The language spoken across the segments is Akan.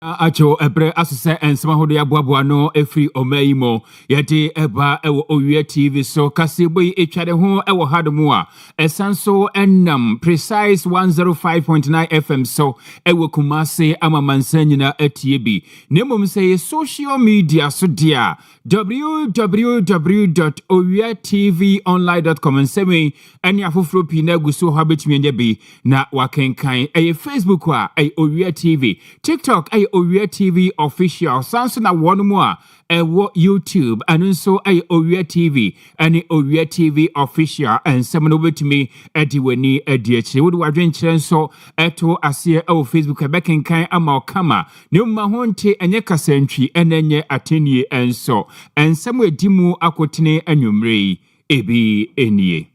Acho ebre asese ensema hodo ya boaboa no efri omayimo yede eba ewo Owia TV so kasebo yi etwade ho ewo hadomu a esanso ennam precise 105.9 FM so ewo Kumase amamansa nyina atie bi nemom say social media so dia www.owiatvonline.com nsemi eni afoforo pi na guso ha betumi nya bi na wakenkan Facebook a Owia TV, TikTok Owia TV official, sanso na wonu a ewo YouTube and so Owia TV and Owia TV official and some no betumi ediweni ediachi would wadwen so eto asie Facebook ebekenkan ama okama ne ma honte enye kasantwi enenye atenie enso ensem edimu akotene anwumrei ebi enie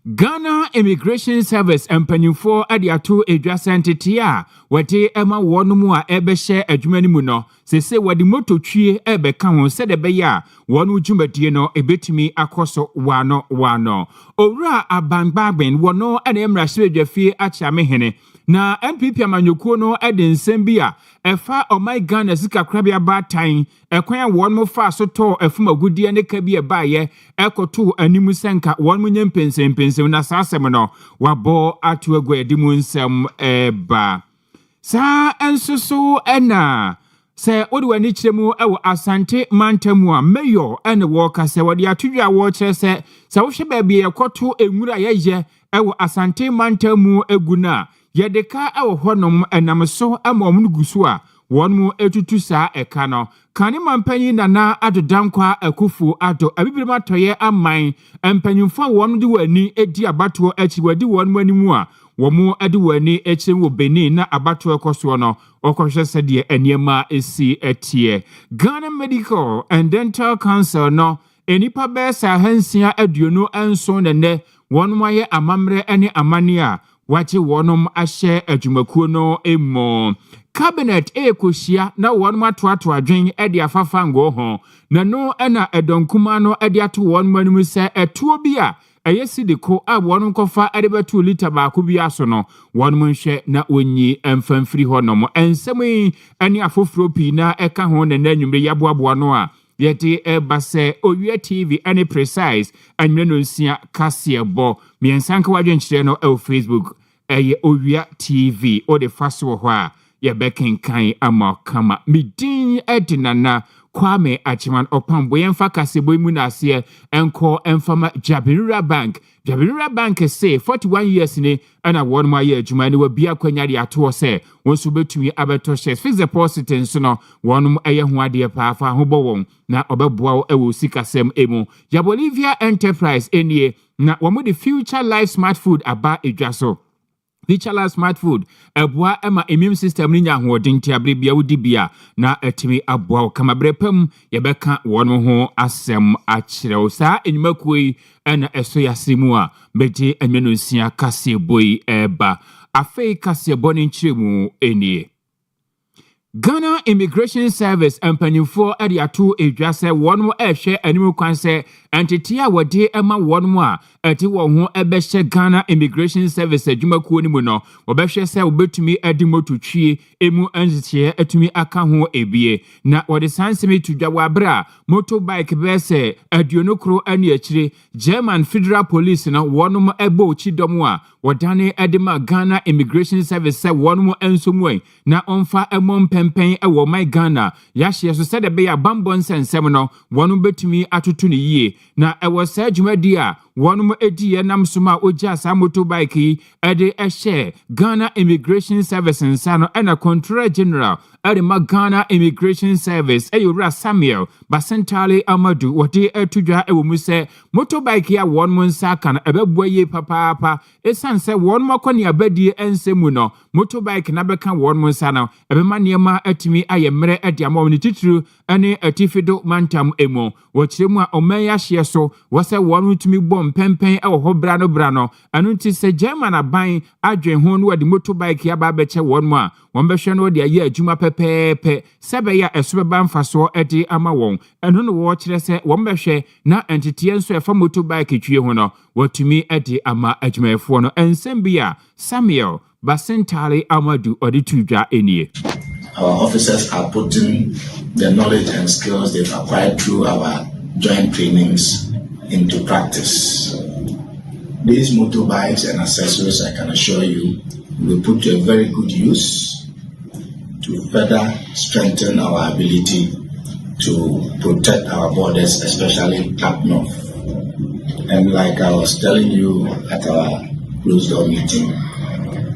Ghana Immigration Service empanyufo adiato edwasentete a wete ema wonumu a ebehye adwumani mu no sese wadi mototwie ebeka ho sede beya wonu dwumadie no ebetimi akoso wano owura abangbagben wono ene emrahyeredwafie achiamehene na MPP amanyokuo no ede nsem bi a efa omai Ghana sika krabia batan ekwan won mo fa so to efumagudie ne ka bi ebaye ekoto animu senka won munye mpensempense na sasem no wabo atu agwadi mu nsem eba sa ensusu ena se odi wani kiremu ewo Asante mantamu a mayor ene wo kase wodi atudwa wo kire se wo hwe ba bi ekoto enwura yeye ewo Asante mantamu eguna yedeka ewo honom enamso amom gusu a wonmu etutu saa eka no kane mampanyi nana adodankwa akufu ado abibirima toye aman empanyumfa wonu de wani edi abato achi wadi wonmu animu a womu edi wani echi wo Benin na abato ekoso no okohwe sede eniema esi etie Ghana Medical and Dental Council no enipa besa hansia aduonu enso nene wonmu aye amamre ene amane a wachi wonum ahye adwumakuo no emo cabinet ekohia na wonum atoato adwen ede afafango ho na no ena edonkuma no ede ato wonum anim se etuo bi a eyesidiko a wonum kofa ede betu liter baako bi aso no wonum hwe na onyi emfamfiri ho no ensemi ene afoforo pi na eka ho na nanwumre yaboaboa no a yeti ebase Owia TV any precise anwene no nsia Kaseɛ bo miensanka wadwen kire no Facebook Owia TV o de faso ho a ye bekenkan ama kama midin edinana Kwame Achiman opambo yemfa Kasebo mu na ase enko emfama Jabirira Bank say 41 years ni ana won ma ye adwuma ni wa bia kwanya de ato se wonso betumi abeto shares fix deposit nso no wonum eye ho ade pa afa ho bo won na obeboa ewo sikasem emu ya Bolivia Enterprise enie na womo the Future Life Smart Food aba edwaso Future Smart Food ebua ema immune system ni nya hoodin tiabre bia wodi bia na etimi aboa kamabrepam yebeka won ho asem akyerew sa enyumakoi ena eso yasemu a beje enwenonsia Kaseboi eba afei Kasebo ni nchiremu enie Ghana Immigration Service empanyufo ade ato edwase wonmo ehwe animu kwanse entity a wode ema wonmo a eti wo ho ebehye Ghana Immigration Service adwumakuo ni mu no obehwe se obetumi adi mototwie emu entity etumi aka ho ebie na wode sansemi tudwa wabra motorbike bese adionokro ani akire German Federal Police na wonmo ebo chidom a wodane edema Ghana Immigration Service se wonmo ensomwen na onfa emom pen ewo my Ghana yahye so said be ya bambon sensem no wonu betumi atutu ne yie na ewo sa dwumadi a wonum edi yenam soma oja sa motorbike yi ede ehye Ghana Immigration Service nsa no ena Controller General ade ma Ghana Immigration Service eyura Samuel Basentale Amadu wode atudwa ewo mu se motorbike ya wonum nsa kan ebebua ye papa esanse wonum akoni abadie ensemu no motorbike na beka wonum nsa no ebema niema atimi ayemre ade amawni titru ane atifido mantam emo wachiremu a omaya hye so wose wonu tumi bom pempen ewo ho bra no anu nti se German aban adwen ho no wadi motorbike ya ba beche wonmu a wonbehwe no de aye adwuma pepepe sebe ya esobeba mfaso ede ama won enu no wo kire se wonbehwe na entity enso efa motorbike twie ho no watumi ede ama adwumayefo no ensem bia Samuel Basentale Amadu ode tudwa enie our officers are putting the knowledge and skills they've acquired through our joint trainings into practice. These motorbikes and accessories, I can assure you, will put to a very good use to further strengthen our ability to protect our borders, especially up north. And like I was telling you at our closed door meeting,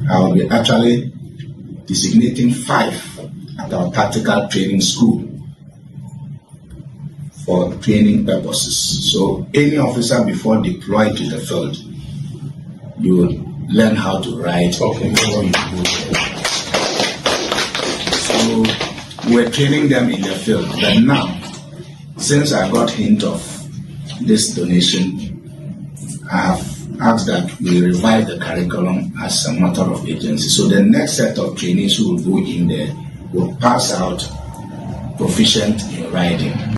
I will be actually designating 5 at our tactical training school for training purposes. So any officer before deployed to the field, you will learn how to ride before you go there. So we're training them in the field. But now, since I got hint of this donation, I have asked that we revive the curriculum as a matter of agency. So the next set of trainees who will go in there will pass out proficient in riding.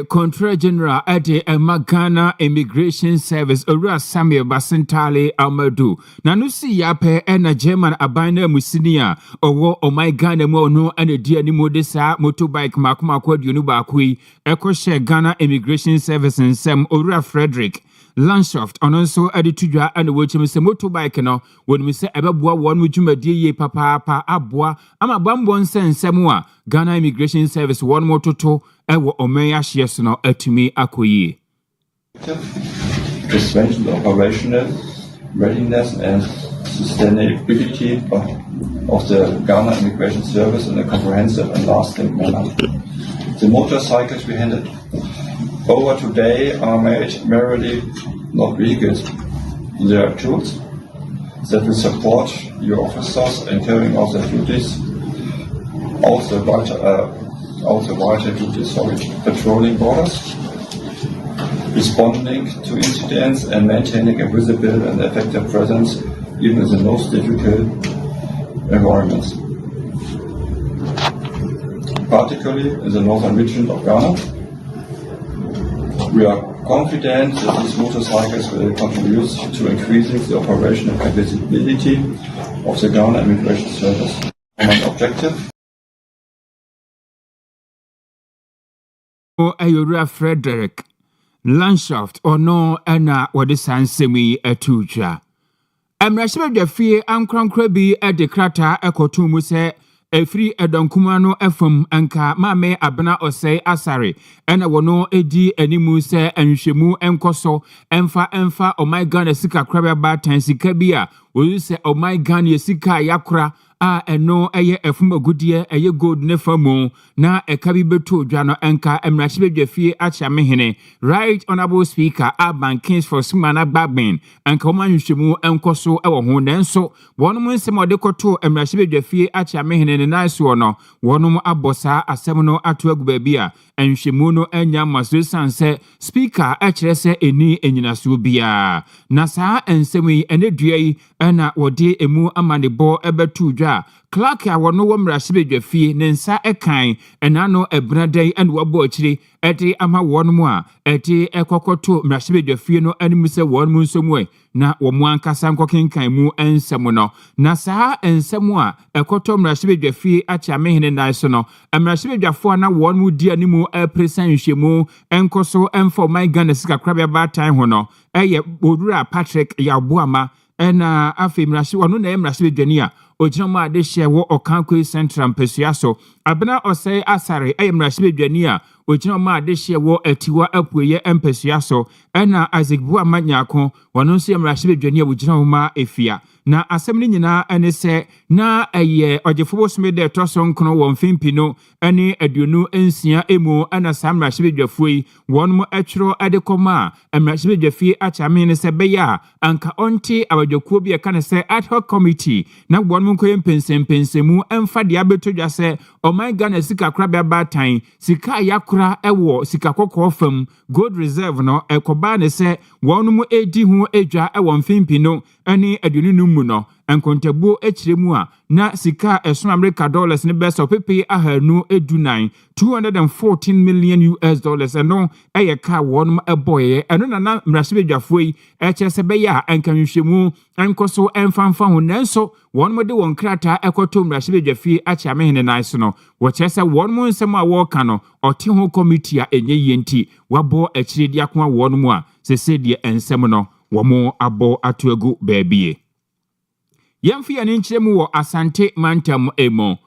Controller General at the Ghana Immigration Service, Owia Samuel Basentale Amadu. Nanusi Yape and a German Abina Musinia, or my Ghana Mono and a dear Nimodesa motorbike Makuma Yunubakui, Eco Ghana Immigration Service and Sam Owia Frederick. Landshaft on also added to ya and which Mr. Motorbike no when we say Ababwa one which you may dear papa abwa ama bambon sen semua Ghana Immigration Service one more toto ewo omeya shiesno etumi akoyi. To strengthen the operational readiness and sustainability of the Ghana Immigration Service in a comprehensive and lasting manner. The motorcycles we handed over today are made merely not vehicles. They are tools that will support your officers in carrying out their duties, also vital duties, patrolling borders, responding to incidents, and maintaining a visible and effective presence even in the most difficult environments. Particularly in the northern region of Ghana, we are confident that these motorcycles will contribute to increasing the operational capability of the Ghana Immigration Service. Common objective. Owia Frederick Landshaft or no ena wade sansemi etuja. Emrashebe Jafie Ankrankrabi at the Krata Ekotumu se Efri Edonkumano FM anka mame abna ose asare ena wono edi animu se enhwemu enkoso emfa o my Ghana sika krabia batan sika bia wo se o my Ghana sika yakora a eno eye efum agudie eye gold ne famu na ekabi beto dwano enka emrahye bedwafie acha mehene right honorable speaker Aban Kings for Sumana Bagben anka o manhwemu enkoso ewo ho nenso wonum nsem ode koto emrahye bedwafie acha mehene ne naiso no wonum abosa asem no ato agu bia enhwemu no anya maso sanse speaker akire se eni enyinaso bia na saa ensemi ene duai ena wode emu amanebo ebetu dwa Clark a wono wo mrahye bedwafie ne nsa ekan enano ebnadan ene wabo akire ete ama wonum a ete ekokoto mrahye bedwafie no anim se wonum nsomwe na womu ankasa nkokenkan mu ensem no na saa ensem a ekoto mrahye bedwafie acha mehene nan so no mrahye bedwafo na wonum di animu presan hwemu enkoso emfo my Ghana sika krabia batan ho no eye Odura Patrick Yaboama ena afi mrahye wono na mrahye bedwani a ojinoma de hye wo Okankwe Central Mpesuaso abena osai asare eye mrahye bedwani a ojinoma de hye wo atiwa apueye Mpesuaso ena Isaac Buama nyako wono nso mrahye bedwani a ojinoma efia na asem ni nyina ene se na eye ojefobo some de toso nkono wo mfimpino ene aduonu ensia emu ana samrahye bedwafoi wonmo atwiro adekoma mrahye bedwafie acha me se beya anka onti abadwakuo bi eka ne se ad hoc committee na wonmo nkoye mpensempensemu emfa de abetodwa se o my Ghana sika krabia batan sika yakora ewo sika kokko fam gold reserve no ekoba ne se wonmo edi hu edwa ewo mfimpino ɛne aduonu no mu no enkontabuo ekyire mu a na sika ɛso America dollars ne bɛsɛ pepe ahanu edunan $214 million ɛno ɛyɛ ka wɔnom ɛbɔyɛ ɛno na mmarahyɛbadwafo yi ɛkyerɛ sɛ bɛyɛ a enkanhwehwɛmu enkoso emfanfa ho nanso wɔnom de wɔn krataa ɛkɔtɔ mmarahyɛbadwafie akyɛ amehene nan so no wɔkyerɛ sɛ wɔnom nsɛm a wɔka no ɔte ho committee a enye yenti wabɔ akyire di akoma wɔnom a sese de ensɛm no wɔmo abɔ atoagu baabie. Yɛmfi yɛn nkyerɛmu wɔ Asante Mantam emo.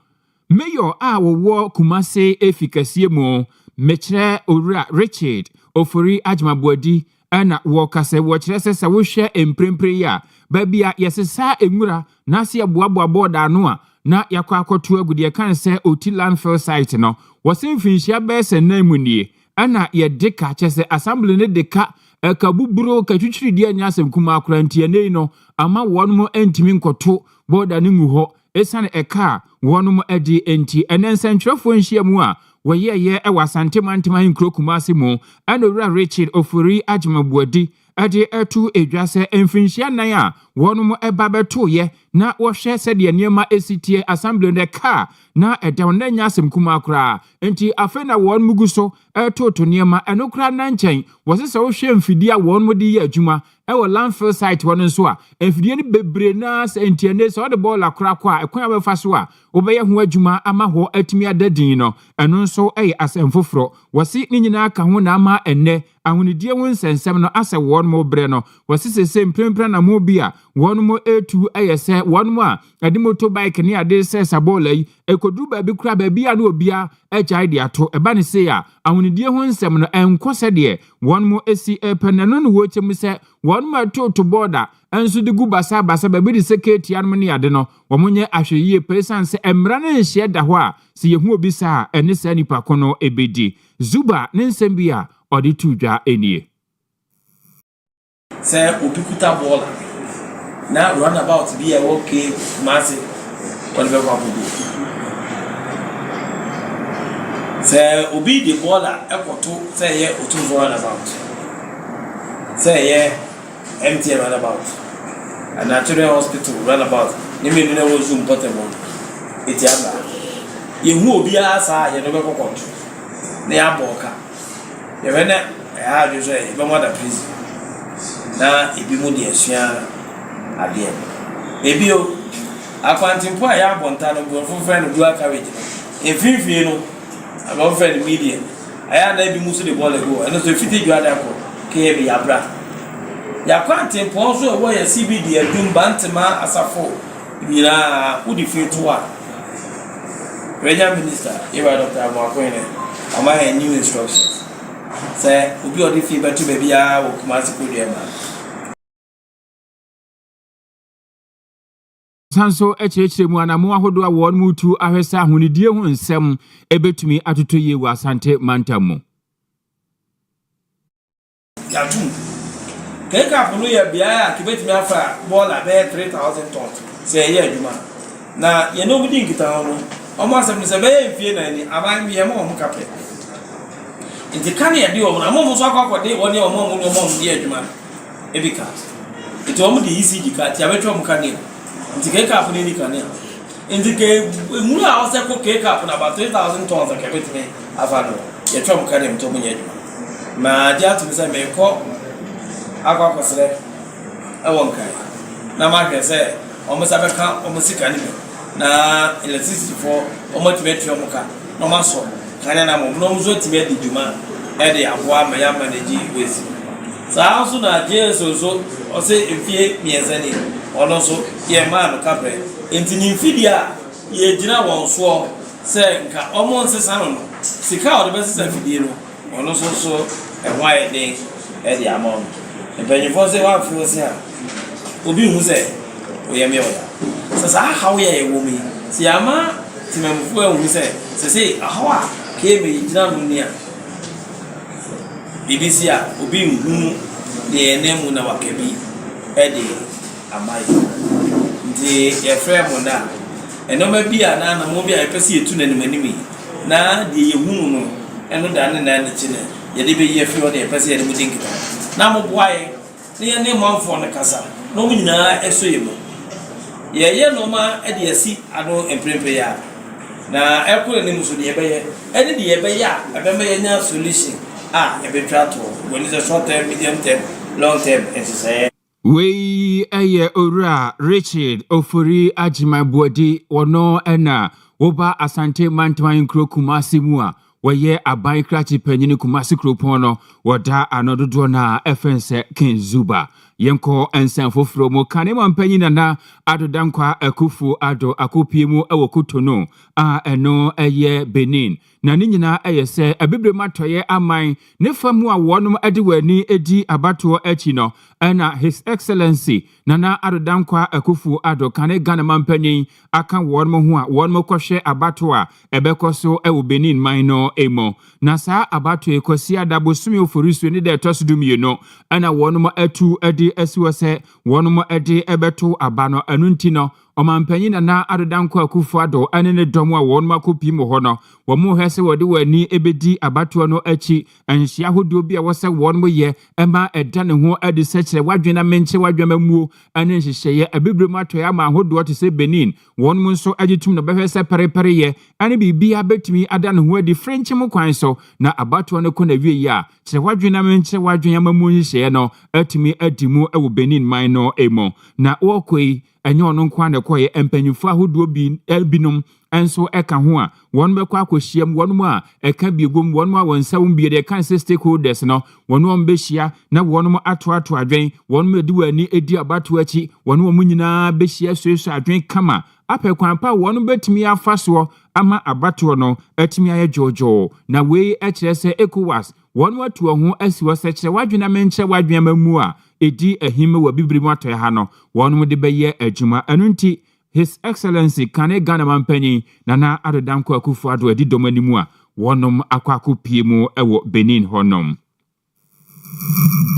Mayor a wɔwɔ Kumase efikasie mu mekyerɛ Owura Richard Ofori Agyemabuadi ɛna wɔkasɛ wɔkyerɛ sɛ wohwɛ emprempre ya baabi a yɛsesa enwura na se yɛboaboa bɔɔda no a na yakɔ akɔto agu de kan sɛ oti landfill site no wɔsen finhyia bɛsɛ nan mu nie ɛna yɛde ka kyɛ sɛ assembly ne de ka kabuburo katwitwiri di anya asɛm kuma akora ntianei no ama wɔnom antimi nkɔto bɔɔda no ngu hɔ esane ɛka wɔnom adi enti ɛnensɛntwerɛfo nhyiamu a wɔyɛyɛ ɛwɔ Asante Mantam nkuro Kumase mu ɛna Owura Richard Ofori Agyemabuadi ade etu edwa sɛ mfinhyia nan a wɔnom ɛba bɛtoyɛ na wɔhwɛ sɛ de nneɛma esitie assembly ne ka na ɛda na nya asɛm kuma akora enti afe na wɔnom gu so ɛtoto nneɛma ɛno kora na nkyɛn wɔse sɛ wohwɛ mfidie a wɔnom de yɛ adwuma ɛwɔ landfill site wɔn nso a mfidie ne bebre na sɛ entiane sɛ ɔde bɔɔla kora kɔ a ɛkwan bɛfa so a wobɛyɛ ho adwuma ama hɔ atumi adadin no ɛno nso ɛyɛ asɛm foforɔ wɔse ne nyinaa ka ho na ama ɛnnɛ ahonidie ho nsɛnsɛm no asɛ wɔnom brɛ no wɔse sɛ mprempra na mo bi a wɔnom etu ɛyɛ sɛ wɔnom a ɛde motorbike ne ade sɛ sabola yi ekodu baabi kura baabi a no obia ɛgyae de ato ɛba ne sɛ a ahonidie ho nsɛm no ɛnkɔ sɛ deɛ wɔnom esi ɛpɛnɛno no wɔkyɛm sɛ wɔnom atoto border enso de gu basa baabi de sekretia no ne ade no wɔmonyɛ ahwɛyie pesan sɛ emra ne nhye da hɔ a sɛ yehu obi sa ɛne sɛ nipa kono ebedi Zuba ne nsɛm bi a ɔde tu dwa enie sɛ obi kuta bɔɔla na run about bi a okay Kumase wɔn bɛ kɔ akɔdo sɛ obi de bɔɔla ɛkɔto sɛ yɛ otumfo run about sɛ yɛ MTN run about and Children's Hospital run about ne me no wɔ zoom portable eti aba yehu obi a saa yɛ no bɛ kɔ kɔto na ya bɔɔka yɛ wɛ na ɛha adwo sɛ yɛ bɛ mo da prison na ebi mu de asua adeɛ ebi o akwantempo a ya abɔnta no bɔfo fɛ no dual carriage no efifie no abɔfo fɛ no media aya na ebi mu so de bɔɔla go ɛno so fiti dwa da ko ke bi abra ya kwantempo so ɛwɔ yɛ CBD adum bantema asafo nyina wodi fi to a regional minister ewa Dr. Amoakoine ama ha new instructions sɛ obi ɔde fi bɛto baabi a wɔ Kumase ko dua ma sanso ekyerɛkyerɛ mu anamo ahodo a wɔn mu tu ahwɛsa ahonidie ho nsɛm ebetumi atoto yie wɔ Asante Mantam mu yatum keka pono ya bia a kibetumi afa bɔɔla bɛyɛ 3,000 tons sɛ ɛyɛ adwuma na yɛn no mudi nkita ho no ɔmo asɛm no sɛ bɛyɛ mfie na ni aban bi ɛmo ɔmo kapɛ nti kan yɛ de ɔmo na ɔmo so akɔkɔde wɔne ɔmo di adwuma ebika nti ɔmo de ECG ka ti abɛtwa ɔmo ka ne nti keka pono ni ka ne nti ke emuru a ɔsɛ kɔ keka pono about 3,000 tons ka betumi afa no yɛtwa ɔmo ka ne mto ɔmo nyɛ adwuma ma dia to sɛ mekɔ akɔkɔsrɛ ɛwɔ nkai na ma hwɛ sɛ ɔmo sa bɛka ɔmo sika ne na electricity for ɔmo tibɛtwe ɔmo ka na ɔmo asɔ kan na mo no zo tibɛ di dwuma ɛde aboa ma ya manage wesi saa so na Jesus so ɔsɛ efie miɛnsa ni ɔno so yɛ ma no kabrɛ enti ni mfidi a yɛ gyina wɔn soɔ sɛ nka ɔmo nsesa no sika ɔde bɛsesa fidie no ɔno so ɛho ayɛ den ɛde ama ɔno mpanyinfo sɛ wafi wɔ sɛ a obi hu sɛ oyɛ me ɔya sɛ saa haw yɛ wɔ mi sɛ ama timamfo ahu sɛ sɛ ahaw a keme gyina no ni a bibisi a obi hu de enemu na wakabi ɛde amayi nti yɛfrɛ mo na ɛnoma bi a na mo bi a yɛpɛsɛ yɛtu na nimanimi na de yɛhunu no ɛno da ne na ne kyene yɛde bɛyi afi hɔ de yɛpɛsɛ yɛde mu dinkita na mo boae ne yɛne manfo no kasa no mu nyinaa ɛso yɛ mu yɛyɛ nɔɔma ɛde asi ano mprempre ya na ɛkɔ ne mu so de yɛbɛyɛ ɛne de yɛbɛyɛ a ɛbɛma yɛnya solution a yɛbɛtwa to when is a short term medium term long term ɛsesɛ we ɛyɛ owura Richard Ofori Ajimabuadi wono ɛna woba Asante Mantaman Kro Kumasi mu a wɔyɛ aban krachi panyini Kumasi Kropon no wɔda anododo na ɛfɛnse King Zuba yenko ensan foforo mo kanema mpanyina na adodankwa akufu ado akopie mu ewo kutono a eno eye Benin na ne nyina eye se abibre matoye aman ne famu a wonom ade wani edi abato achi no na His Excellency nana adodankwa akufu ado kane Ghana mampanyin aka wonom ho a wonom kwohwe abato a ebekoso ewo Benin man no emo na saa abato ekosi adabosumi oforisu ne de tosudumie no na wonom atu adi esiwose wonom ade ebeto abano anunti no Omampanyina na adodanko akufu ado ane ne domo a won makopi mo ho no wo mo hese wode wani ebedi abato no achi anhia hodo bi a wose won mo ye ema eda ne ho ade sekire wadwena menche wadwamamuo ane nhyehyeye abibre matoya ma hodo te se Benin won mo nso agitum no behwese perepere ye ane bibia betumi ada ne ho adi French mo kwan so na abato no ko na wie ya kire wadwena menche wadwamamuo nhyehyeye no atumi adimu ewo Benin man no emo na wokoi enyo no nkwa na koye empanyufo ahodo bi elbinom enso eka ho a won bekwa akohyiam won mu a eka biegom won mu a wonsawum bi de kan stakeholders no won won behia na won mu ato adwen won mu edi wani edi abato achi won mu nyina behia suesu adwen kama apekwan pa won betimi afaso ama abato no atimi aye jojo na we ekire se ECOWAS won watu ho asiwo sekire wadwena menche wadwen mamu a edi ahime wa bibiri mu atoy ha no won mu de beye adwuma anunti His Excellency kane Ghana mampanyin nana adodanko akufu ado edi domanimu a wonom akwakopie mu ewo Benin honom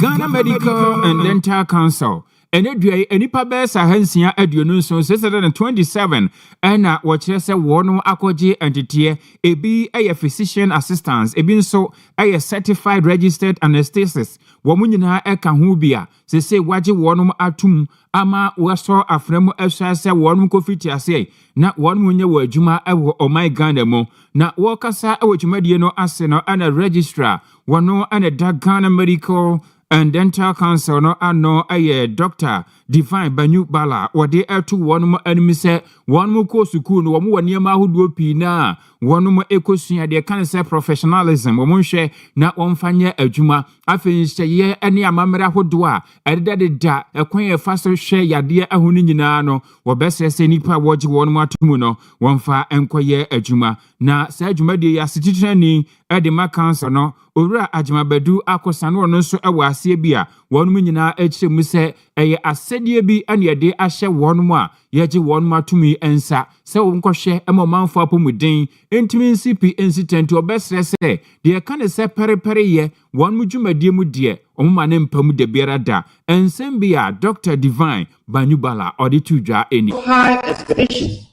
Ghana Medical and Dental Council enedua enipa be sa hansia aduonu nso 627 ena wo kire se wono akoje entity ebi eye physician assistants ebi nso eye certified registered anesthetist wo munyina eka ho bia sese waje wono atum ama waso afremu esase wono kofiti ase na wono munye wo adwuma ewo omai Ghana mu na wo kasa ewo dwumadie no ase no ana registrar wono ana Ghana Medical and Dental Council no ano aye Dr. Divine Banyu Bala wode etu wonum animi se wonum ko sukuu no wo woniema ahodo pi na wonum ekosua de kan se professionalism wo hwe na wonfanye adwuma afenhyeye ene amamere ahodo a edededa ekwan efa so hwe yade ahunu nyina no wo besese nipa woji wonum atumu no wonfa enkoye adwuma na sa adwuma de ya sititrani ede ma council no owura Ajimabadu akosano no nso ewo ase bia wonum nyina ekyire mu se eye asedie bi ane de ahye wonum a yeje wonum atumi ensa se wo nkɔhwe emomanfo apomuden entimi nsipi incident obesre se de ka ne se perepere ye wonum dwumadie mu de omuma ne mpamu de biara da ensem bia Dr. Divine Banyubala oditudwa eni high expectations.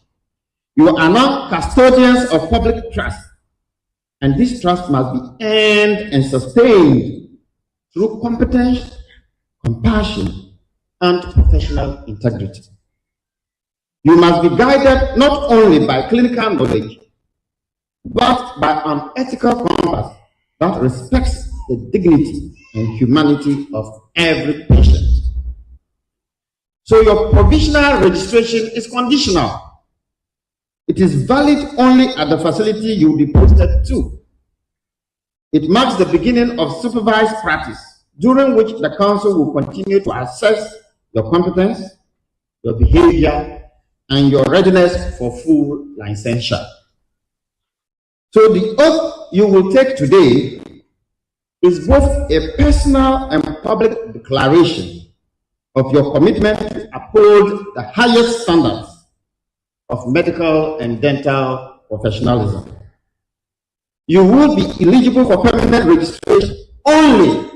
You are now custodians of public trust, and this trust must be earned and sustained through competence, compassion, and professional integrity. You must be guided not only by clinical knowledge, but by an ethical compass that respects the dignity and humanity of every patient. So your provisional registration is conditional. It is valid only at the facility you will be posted to. It marks the beginning of supervised practice, during which the council will continue to assess your competence, your behavior, and your readiness for full licensure. So the oath you will take today is both a personal and public declaration of your commitment to uphold the highest standards of medical and dental professionalism. You will be eligible for permanent registration only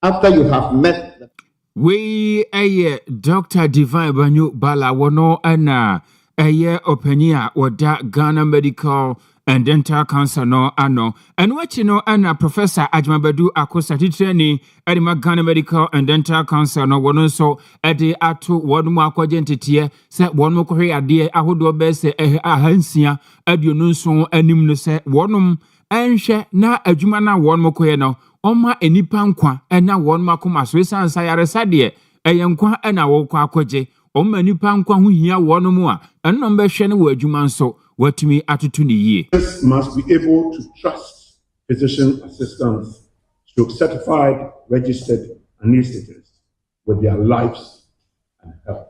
after you have met the... We aye Dr. Divine Banyu Bala wono ana aye openia wada Ghana Medical and Dental Council no ano. And what you know, and Professor Ajmabadu Akosa Titreni, Edima Ghana Medical and Dental Council no one so at the atu one more quadrentier, set one more career dear, I would do best a hansia, Adununso, and Nimno se one and share na Ajumana one more queno, Oma any pankwa, and now one Makuma Swiss and Sayara Sadie, a young qua and a walk kwaje. Oma nipa nkwa hu hia wo no mu a enno mbe hwe ne wo adwuma nso watumi atoto ne yie. Must be able to trust physician assistants to certified registered anesthetists with their lives and health.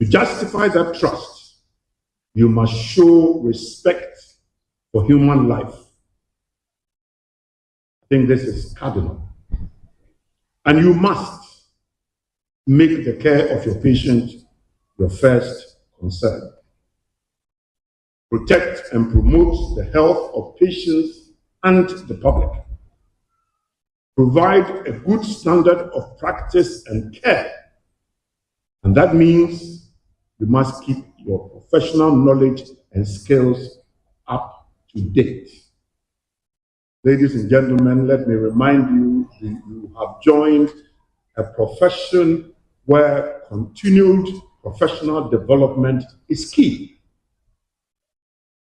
To justify that trust, you must show respect for human life. I think this is cardinal. And you must make the care of your patient your first concern. Protect and promote the health of patients and the public. Provide a good standard of practice and care. And that means you must keep your professional knowledge and skills up to date. Ladies and gentlemen, let me remind you that you have joined a profession where continued professional development is key.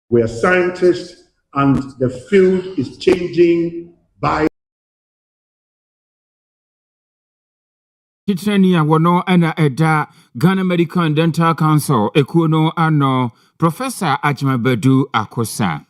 We are scientists and the field is changing by Titrenia wono ana eda Ghana Medical and Dental Council ekuno ano Professor Ajmabadu Akosa.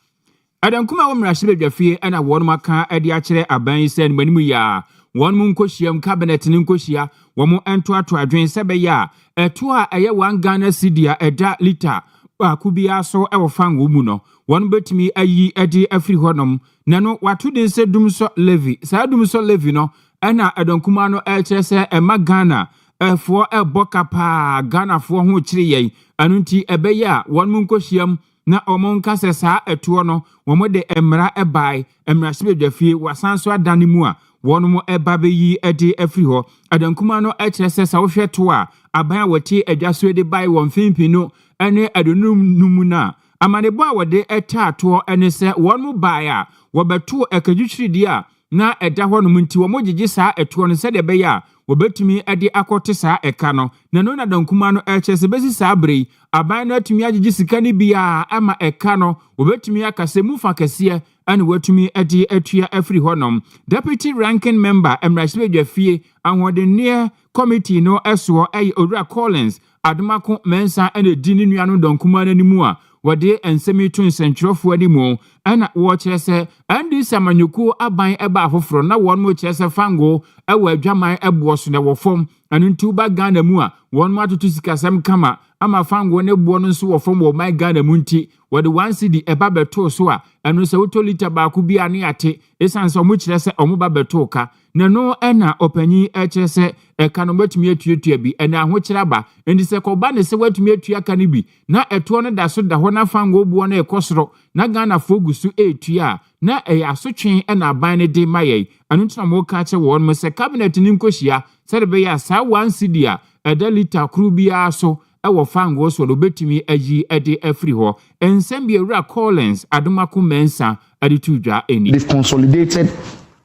Adankuma wo mrahye bedwafie ana won maka ade akere aban sen manimu ya won mu nkoshiam cabinet ni nkoshia wo mu entoato adwen sebe ya eto a eye 1 Ghana cedi eda liter akubia so e wo fango mu no won betimi ayi ade afri honom nano wato den se dumso levy sa dumso levy no ana adankuma no ekere se ema Ghana efo eboka pa Ghana fo ho kire yen anunti ebe ya won mu nkoshiam na omonka se saa etuo no womode emra ebai emra sebedwafie wasanso adane mu a wono eba beyi ede afri ho adankuma no ekire se sa wo hweto a aban wati adwaso de bai won fimpi no ene adonum numu na amanebo a wode etaato ene se wono bai a wobeto ekadwutwiri a na eda ho no munti womogege saa etuo no se de be ya wobetumi ade akote saa eka no na no na dankuma no ekire se besi saa brei aban no atumi agege sika ni bia ama eka no wobetumi akase mufa kase ane watumi ade atua afri honom. Deputy ranking member emrahye ahode committee no eso Owia Collins Adamako Mensa ene dini nuano dankuma nanimu a wode ensemi to nsentwerofo animu ana wo kire se andi samanyuku aban eba afoforo na won mo kire se fango ewa adwaman ebo so na wo fom anu ntuba Ghana mu a won ma tutu sikasem kama ama fango ne bo no nso wo fom wo my Ghana mu nti wode 1 cedi eba beto so a anu se woto liter ba ku bia ne ate esanse omo kire se omo ba beto ka na no ena opanyi ekire se eka no matumi atuatua bi ena ho kire ba endi se ko ba ne se watumi atua ka ne bi na eto no da so da ho na fango bo no ekosoro na Ghana fogusu etua na asotwen ena aban ne de maye anu ntena mo ka che won mo se cabinet ni nkohia se de be ya sa 1 cedi a eda liter kru bia so ewo fango so do betumi ayi ede afri ho ensem bi Owia Collins Adamako Mensa aditudwa eni. They've consolidated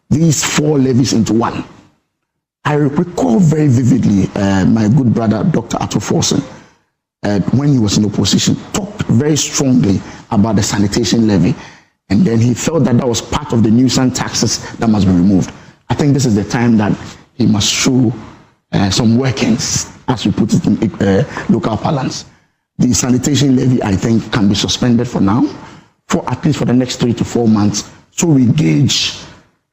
these 4 levies into one. I recall very vividly my good brother Dr. Atto Forson when he was in opposition talked very strongly about the sanitation levy, and then he felt that that was part of the nuisance taxes that must be removed. I think this is the time that he must show some workings, as we put it in local parlance. The sanitation levy, I think, can be suspended for now, for at least for the next 3 to 4 months, so we gauge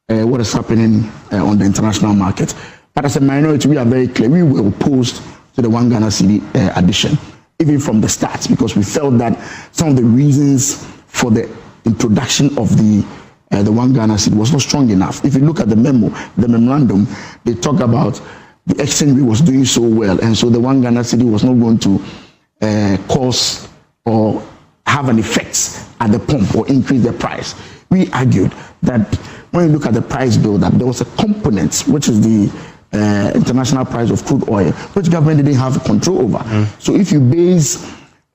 what is happening on the international market. But as a minority, we are very clear. We were opposed to the 1 Ghana cedi addition, even from the start, because we felt that some of the reasons for the introduction of the 1 Ghana cedi was not strong enough. If you look at the memo, the memorandum, they talk about the exchange rate was doing so well, and so the 1 Ghana cedi was not going to cause or have an effect at the pump or increase the price. We argued that when you look at the price build-up, there was a component, which is the international price of crude oil, which government didn't have control over. So if you base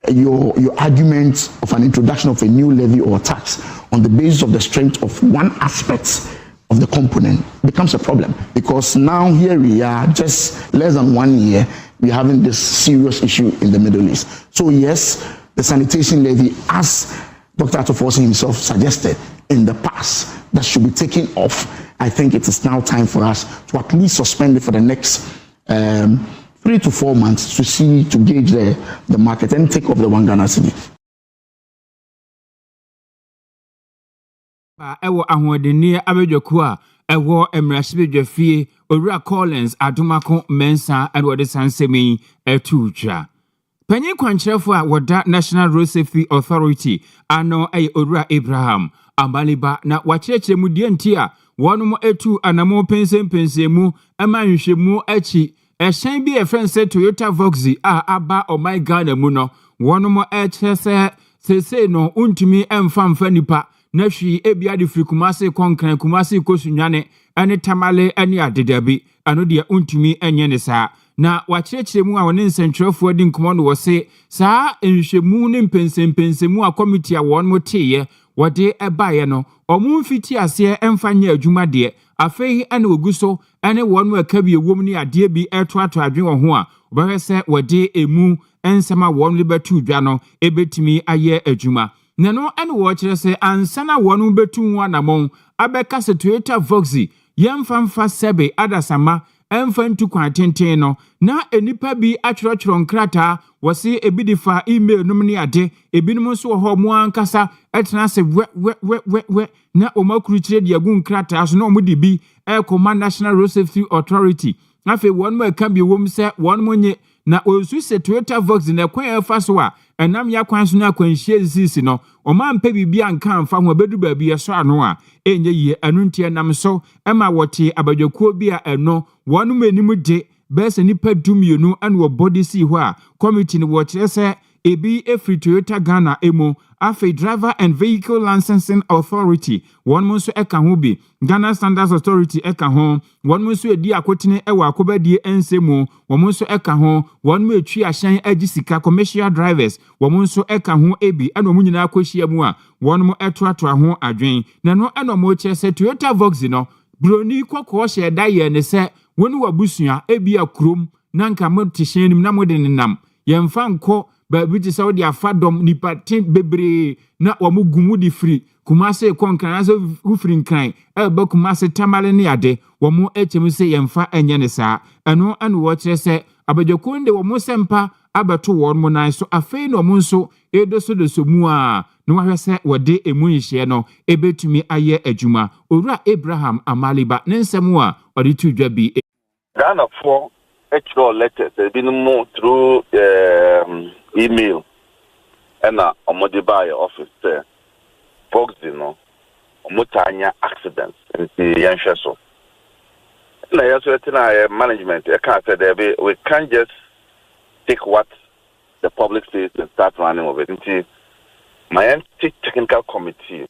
your argument of an introduction of a new levy or tax on the basis of the strength of one aspect of the component becomes a problem, because now here we are, just less than 1 year, we're having this serious issue in the Middle East. So yes, the sanitation levy, as Dr. Atoforsen himself suggested in the past, that should be taken off. I think it is now time for us to at least suspend it for the next 3 to 4 months to gauge the market and take off the 1 Ghana cedi. Ewo ahwodeni abedwoku a ewo emrashibedwafie Owura Collins Adomako Mensa and wode sansemi etutwa. Panyin kwankyerefo a woda National Road Safety Authority ano Owura Abraham Ambaliba na wakyerɛkyerɛ mu die nti a wɔnom etu anamo pensempensemu ama nhwehwɛmu achi ɛhyɛn bi efrense Toyota Voxy a aba Omai Ghana mu no wɔnom ɛkyerɛ sɛ no untumi emfa nipa na hwi ebia de firi Kumase konkran Kumase kosunwane ane tamale ane adedabi ano de untumi enye ne saa na wakyerɛkyerɛ mu a wɔne nsɛntwerɛfoɔ di nkɔmɔ no wɔse saa nhwehwɛmu ne mpensempensemu a committee a wɔn mo teyɛ wɔde ɛbaeɛ no ɔmo mfiti aseɛ ɛmfa nyɛ adwuma deɛ afei ane oguso ane wɔn mo aka bi ewom ne adeɛ bi ɛtoato adwen wɔ ho a wɔbɛhwɛ sɛ wɔde emu ensɛm a wɔn de bɛtu dwa no ebetumi ayɛ adwuma. Nano ane wɔkyerɛ sɛ ansana wɔn betu ho anamon abɛka sɛ Toyota Voxy yɛmfa sɛbe adasama ɛmfa ntu kwan tenten no na enipa bi atwerɛtwerɛ nkrataa wɔse ebi de fa email nom ne ade ebinom nso wɔ hɔ mo ankasa ɛtena sɛ we na omakuru kyerɛ de agu nkrataa so na ɔmo de bi ɛkɔma National Road Safety Authority afei wɔn mo aka bi wɔm sɛ wɔn mo nye na osu sɛ Toyota Voxy na kwan ɛfa so a ɛnam ya kwan so na kwanhyia sisi no ɔma mpa bibia nka mfa ho bedu baabi ɛso ano a enye yie anuntie nam so ɛma wɔte abadwakuo bi a ɛno wɔn anim de bɛsɛ nipa dumienu ane wɔ body si hɔ a committee no wɔkyerɛ sɛ ebi efiri Toyota Ghana emu afei Driver and Vehicle Licensing Authority wɔn mo nso ɛka ho bi Ghana Standards Authority ɛka ho wɔn mo nso edi akotene ɛwɔ akobadie ensemu wɔn mo nso ɛka ho wɔn mo etwi ahyɛn agyi sika commercial drivers wɔn mo nso ɛka ho ebi ɛna wɔn nyinaa akɔhyia mu a wɔn mo ɛtoatoa ho adwen na no ɛna wɔn kyerɛ sɛ Toyota Voxy no broni kɔkɔɔ hyɛ da yɛ ne sɛ wɔn wabusua ebi akurom na nka mo te hyɛn nim na mo de nenam yɛmfa nkɔ baabi te sɛ wode afa dɔm nipa ten bebree na wɔn gumu di firi Kumase konkran ase ufiri nkran ɛba Kumase tamale ne ade wɔn ɛkyɛm sɛ yɛmfa ɛnyɛ ne saa ɛno ɛna wɔkyerɛ sɛ abadwakuo de wɔn sempa abato wɔn mo nan so afei na wɔn nso edoso mu a na wahwɛ sɛ wɔde emu nhyeɛ no ebetumi ayɛ adwuma. Owura Abraham Amaliba ne nsɛm a ɔde tu dwa bi Ghana for actual letters been more through email and omode by office Voxy no omotanya accidents in the yanhweso na yaso etina management e can say there we can't just take what the public says and start running with it into my technical committee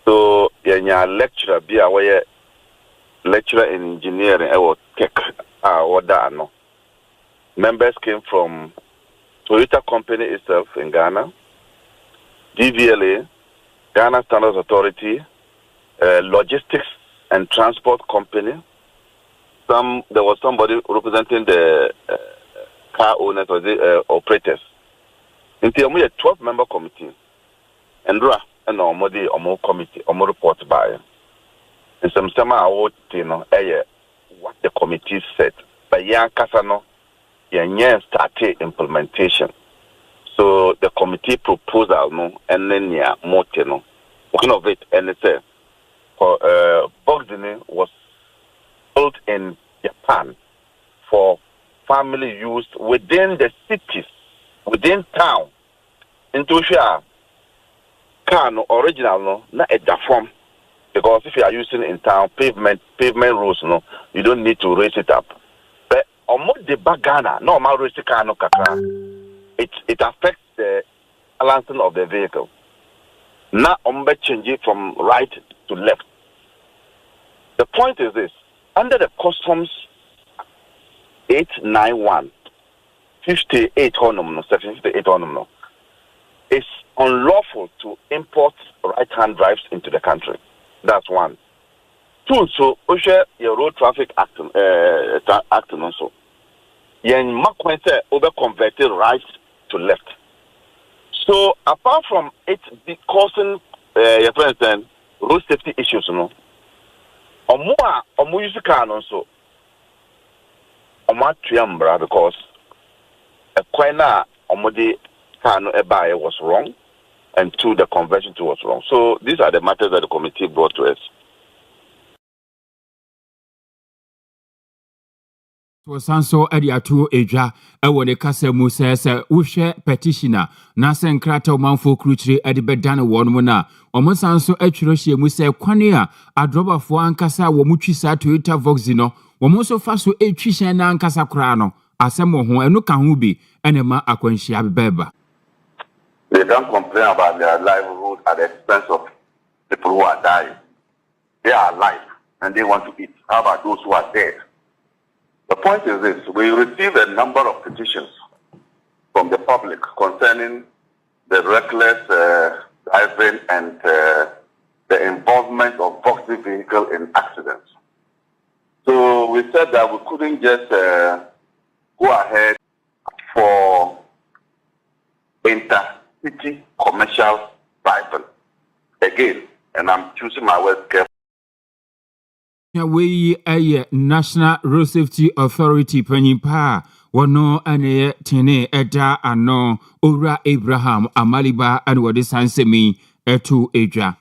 so yanya lecturer be aware lecturer in engineering or tech no. Members came from Toyota company itself in Ghana, DVLA, Ghana Standards Authority, logistics and transport company. There was somebody representing the car owners or the operators. Until we a 12-member committee, and more committee, more report by. And some I would what the committee said. But Kasano started implementation. So the committee proposal and then more one of it and it said Voxy was built in Japan for family use within the cities, within town. Into share car original not at the form. Because if you are using in town pavement roads, you don't need to raise it up. But on the Ghana, no mal raise the car no kakra. It affects the balancing of the vehicle. Now change it from right to left. The point is this: under the Customs 891, 58 honum, section 58 honum, it's unlawful to import right-hand drives into the country. That's one. Two, so your road traffic act also. Yen makwense over converted right to left. So apart from it causing your friends then road safety issues, you know, omu use car also. Omu triambra because a quena omudi car no ebaye was wrong, and two, the conversion to was wrong. So these are the matters that the committee brought to us. Sanso Ediatu Eja, Owia Kaseɛ says, Ushe petitioner, Nasa and Krata Manfo Crutri, Edibedana Wonmona, Omosanso Echiroshi Muse Quania, a drop for Ankasa, Womuchisa to Ita Voxino, Womoso Faso Echisha and Ankasa Crano, Asemo Ho, and Nukahubi, and Emma Aquenshia Beba. They don't complain about their livelihood at the expense of people who are dying. They are alive and they want to eat. How about those who are dead? The point is this: we received a number of petitions from the public concerning the reckless driving and the involvement of Voxy vehicle in accidents. So we said that we couldn't just go ahead for intercity commercial driving again, and I'm choosing my words carefully. We a National Road Safety Authority Penimpa, Wano ane tene eda ano Ora Abraham Amaliba and Wadisansemi etu eja.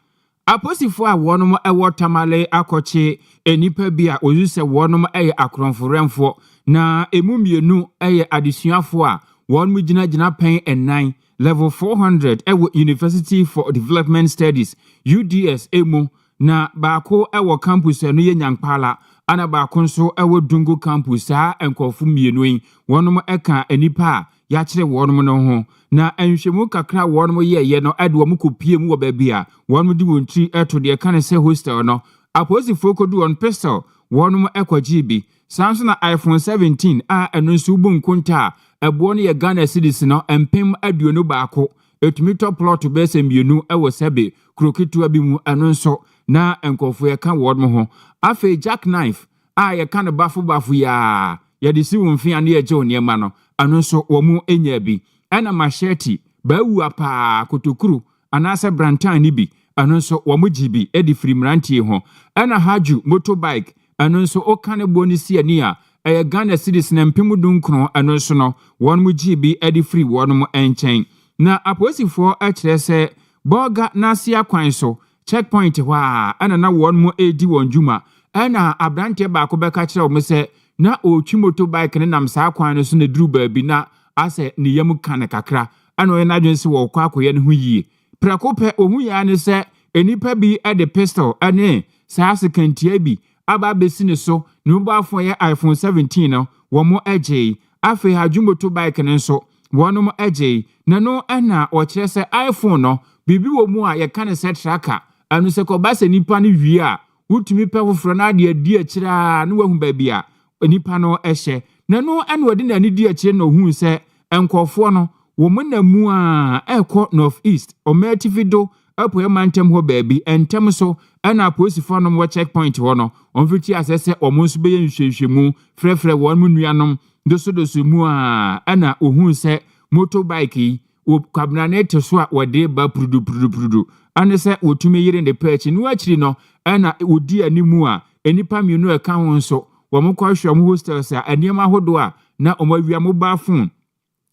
Aposifo a wonom ewo tamale akoche enipa bia oyuse wonom akronforemfo na emumienu adisuafo a wonmu gina pen ennan level 400 ewo University for Development Studies UDS emu na baako ewo campus eno ye Nyankpala ana baako nso ewo Dungu campus a enkofu mienu yi wonom eka enipa ya kire wonom no ho na enhwemu kakra wonom ye no ade wo mukopie mu wo ba bia wonom di wontri eto de kan se hostel no aposifo kodu on pistol wonom ekwaji bi sanso na iPhone 17 a eno nso bu nkunta ebo no ye Ghana cedis no empem aduonu baako etumi top plot bese mienu ewo sebe krokitu abi mu eno nso na enkofo ye kan wonom ho afi jackknife a ye kan bafu ya ye de si wonfi ane ye je oniema no ano nso wo mu enya bi ena machete bawu apa kotokuru anase brantan ni bi ano nso wo mu jibi edi firi mrantie ho ena haju motorbike ano nso o kan bonisi ani a eye Ghana cedis na mpemu dunkron ano nso no won mu jibi edi firi wonum enchen na aposifo a kire se boga nasia kwan so checkpoint wa ana na won mu edi won juma ana abrante ba ko beka kire o se na otwi motorbike ne nam saa kwan no so na duru baabi na ase ne yam kan kakra ana o na dwense wo kwa akoye ne ho yie prekope ohu ya ne se enipa bi e de pistol ane saa sekantia bi aba besi ne so ne mbafo ye iPhone 17 no wo mo agye afi haju motorbike ne so wonom agye na no ana o kire se iPhone no bibi wo mu a ye kan se tracker anu se ko ba se nipa ne wie a wutumi pe foforo na de adi akira na wahu ba bia nipa no ehye na no ane wodi na ni di akire na ohun se enkofo no wo mo na mu a ekọ north east o metivido apo emantem ho baabi entem so ana aposifo no wo checkpoint ho no onfiti asese omonso be yenhwehwemu frefre won mu nuanom doso mu a ana ohun se motorbike wo kwabna na eteso a wode ba prudu ane se wotumi yire ne patch no akiri no ana wodi animu a enipa mienu eka ho nso wo mokwa hwam hostels a aniema hodo a na omawia mobile phone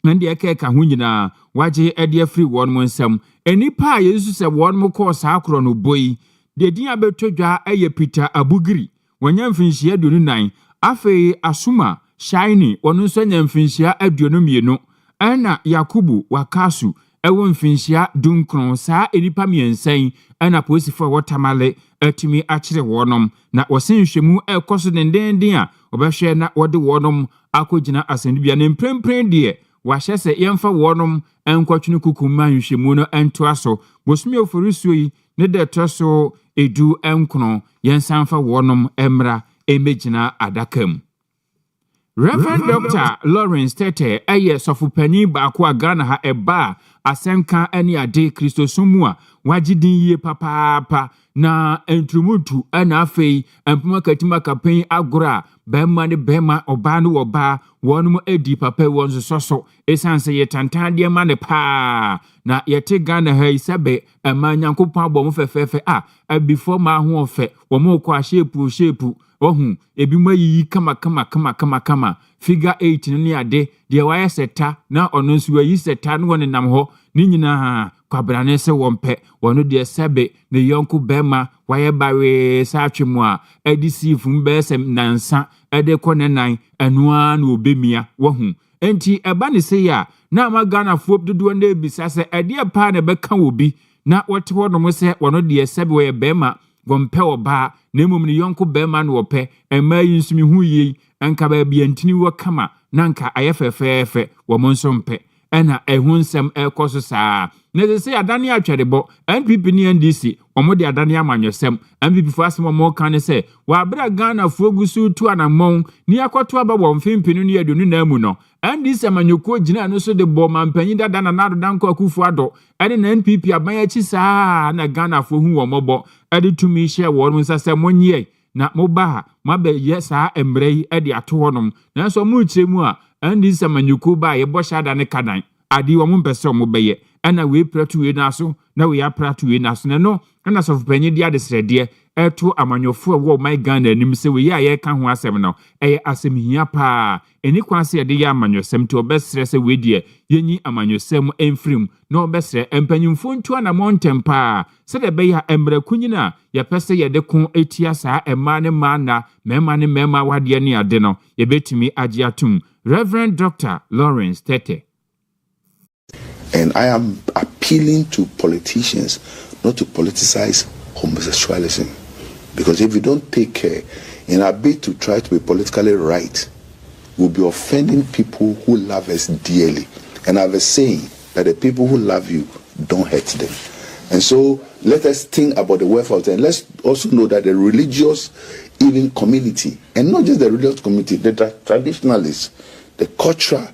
and the eka ho nyina waje ede free won mo nsam enipa a yesu se won mo course akro no boyi de din abetodwa eye Peter Abugiri wanya mfinhia 29 afei Asuma Shiny ono nso nya mfinhia 22 ana Yakubu Wakasu ewo mfinhia dunkron saa enipa miensan ana posifo wotamale atimi akire wonom na wosenhwemu ekoso dendenden a obehwe na wode wonom akogina asendibia ne mprempren de wahye se yemfa wonom enkotwene kukumma nhwemu no entoaso bosumi oforisuo yi ne de toso edu enkron yensanfa wonom emra emegina adakam Reverend Dr. Lawrence Tete eye sofupani baako a Ghana ha eba asenka ani ade Kristosomu a wagidin yie papaapa na entrumutu ana afei empuma katima kapen agora bema ne bema oba ne oba wonum edi papa won soso esanse ye tantande ma ne pa na yete Ghana ha isabe emanyankopon abom fefefe a before ma ho ofe wo mo kwa shepu ohun ebi mayi kama figure 8 ni ade de waya seta na ono nso wayi seta no won nam ho ni nyina kwabrane se wompe wono de sebe ne yonku bema waya bawe sa atwemu a adisifum besem nansa ade konenan enua na obemia wohun enti eba ne se ya na ma Ghana fop dodo na ebisa se ade pa na beka obi na wote wono mo se wono de sebe we bema wompe oba na emom ne yonko bema na wope ema yi nsumi hu yi anka ba bia ntini wo kama nanka ayefefefe wo monso mpe ena ehunsem ekoso saa na se adane atwerebo NPP ni NDC omode adane amanyosem NPP fo asem mo kan se wa bra Ghana fuogusu tu anamon ni akoto aba wo mfimpinu ni adunu na mu no NDC amanyoko gina no so de bo mampanyi dada na nado danko akufu ado ene na NPP abanya chi saa na Ghana fo hu wo mobo ede tumi hye wo no nsase monye na moba mabe yesa emrei ede ato honom na so mu chemu a NDC amanyoko ba ye bo shada ne kadan adi wo mpese mo beye ana we pratu we naso na we apratu we naso no ana so panyi dia de srede eto amanyofo wo my Ghana anim se we ya ka ho asem no asem hia pa eni kwanse de ya amanyosem to obesre se we die yenyi amanyosem emfrim na obesre empanyimfo ntu ana montempa se de be ya emra kunyina ya pese ye de kon etia saa ema ne ma na mema ne mema wade ne ade no ye betimi age atum. Reverend Dr. Lawrence Tete. And I am appealing to politicians not to politicize homosexualism. Because if we don't take care, in our bid to try to be politically right, we'll be offending people who love us dearly. And I have a saying that the people who love you, don't hurt them. And so let us think about the welfare of them. Let's also know that the religious even community, and not just the religious community, the traditionalists, the cultural,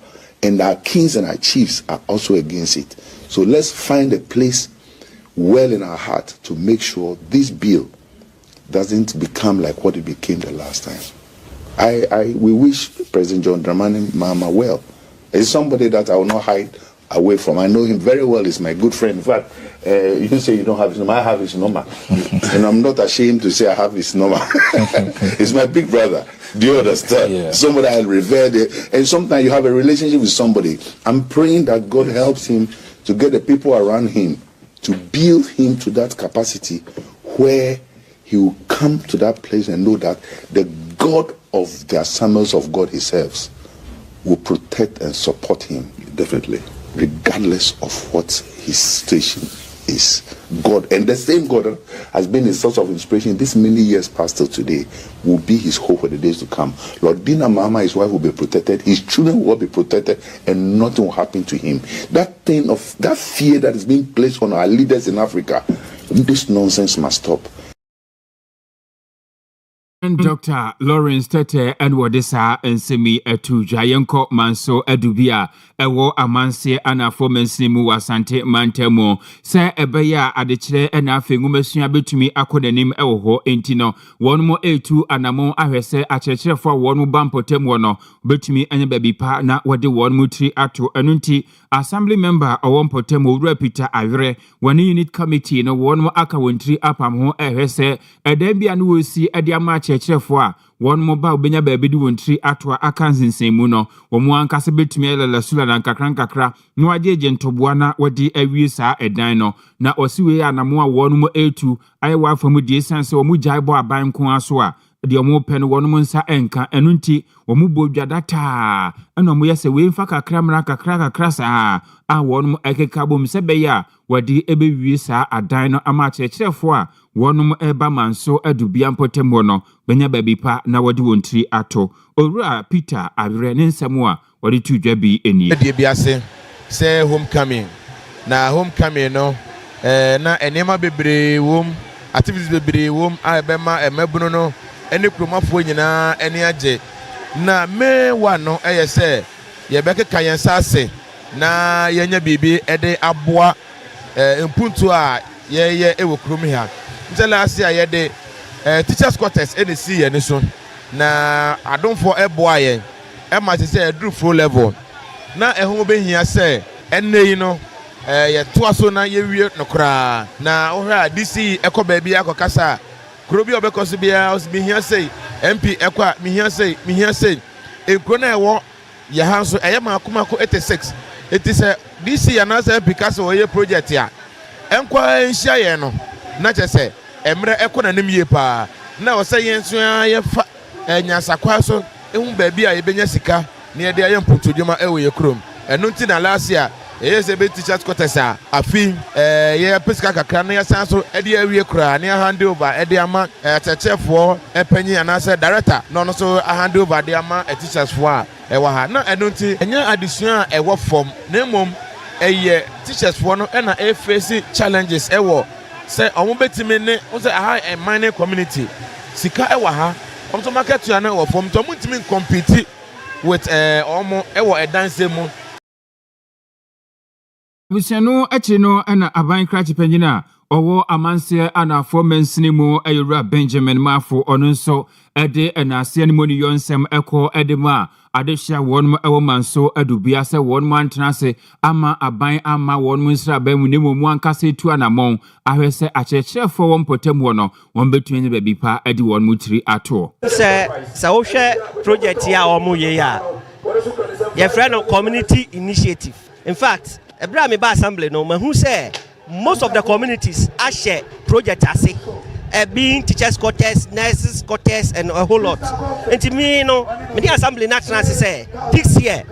and our kings and our chiefs are also against it. So let's find a place well in our heart to make sure this bill doesn't become like what it became the last time. We wish President John Dramani Mahama well. He's somebody that I will not hide away from. I know him very well. He's my good friend. In fact, you say you don't have his number. I have his number. And I'm not ashamed to say I have his number. He's my big brother. Do you understand? Yeah. Somebody I revere. And sometimes you have a relationship with somebody. I'm praying that God helps him to get the people around him to build him to that capacity where he will come to that place and know that the God of the assemblies of God he serves will protect and support him. Definitely. Regardless of what his station is. God, and the same God has been a source of inspiration this many years past till today, will be his hope for the days to come. Lord Dina Mahama, his wife will be protected, his children will be protected, and nothing will happen to him. That thing of that fear that is being placed on our leaders in Africa, this nonsense must stop. Dr. Lawrence Tete and Wadisa and Semi etu Jayanko Manso Edubia ewo amanse anafo mensimu wasante mantemo se ebeya adechire ena afengumasua betumi akonanim ewo ho entino wonmo etu anamo ahwese akyerkyerefo wonmo bampotem wono betumi anya babipa na wode wonmo tri ato enunti assembly member owompotem owura Peter Awere woni unit committee no wonmo aka wontri apam ho ehwese edabia no wosi ediama kyerkyerefo a won mo ba obenya baabi di wontri atwa akansensenmu no wo mo ankase betumi elala sula na nkakra no agyeje ntoboa na wodi awie saa edan no na osiwe anamo a won mo etu ayewa afamu die sanse wo mo jaibo aban ko aso a de omo pe no won mo nsa enka enunti wo mo bodwa data eno mo yese we mfa kakra mra kakra saa a won mo ekeka bom se be ya wodi ebewie saa adan no ama kyerkyerefo a wonum eba manso adubia mpotembo no benya babipa na wodi wontri ato owura Peter Awere ne nsemu a wodi tudwa bi eni de biase say homecoming no na enema bebre wom activities bebre wom a bema emabunu no ene kromafo nyina ene age na me wa no say ye bɛkeka yɛn nsa ase na yɛnya biribi ɛde aboa mpuntu a yɛyɛ ɛwɔ kurom ha nti last year yɛde teachers quarters ɛne si yɛn so na adomfo ɛboa yɛn ɛma te sɛ ɛduru flow level na ɛho bɛhia sɛ ɛnɛ yi no yɛtoa so na yɛwie no koraa na wohwɛ a DC ɛkɔ baabi akɔkasa kuro bi a ɔbɛkɔ so biara mihia sei MP ɛkɔ a mihia sei nkuro na ɛwɔ yɛha nso ɛyɛ maako 86 ɛti sɛ DC anaasɛ MP kasa wɔyɛ project a ɛnkɔ nhyia yɛn no na kyɛ sɛ ɛmmerɛ ɛkɔ n'anim yie paa na ɔsɛ yɛn nso yɛfa nyansakwa so ɛhu baabi a yɛbɛnya sika na yɛde ayɛ mpotodwuma ɛwɔ yɛ kurom ɛno nti na last year ɛyɛ sɛ teachers quarters a afi yɛ pesika kakra na yɛsan so ɛde awie koraa na hand over ɛde ama kyerɛkyerɛfoɔ ɛpanyin anaasɛ director na ɔno so hand over de ama teachers foɔ a ɛwɔ ha na ɛno nti ɛnyɛ adesua a ɛwɔ fam na mmom ɛyɛ teachers foɔ no ɛna ɛfɛsi challenges ɛwɔ sɛ ɔmo bɛtumi ne sɛ aha mining community sika ɛwɔ ha ɔmo so market tua no ɛwɔ fam nti ɔmo ntumi compete with ɔmo ɛwɔ ɛdanse mu. Busiano Echino and Aban Cratchy Penina, or Amansia and our former Sinimo, Ayura Benjamin Mafo, Onunso, Ede and a ceremony yon sem echo Edema, Adesha one woman so Adubiasa one man transe, Ama Aban Ama one Munsra Bemunimo one case two and among, I will say a church for one potemono, one between the baby pa, Eddie one mutri at all. Sir, Saosha project ya or Muya, your friend of community initiative. In fact, Ebra me ba assembly no man who say most of the communities are share project ase being teachers quarters, nurses quarters and a whole lot. And to me no me the assembly national say this year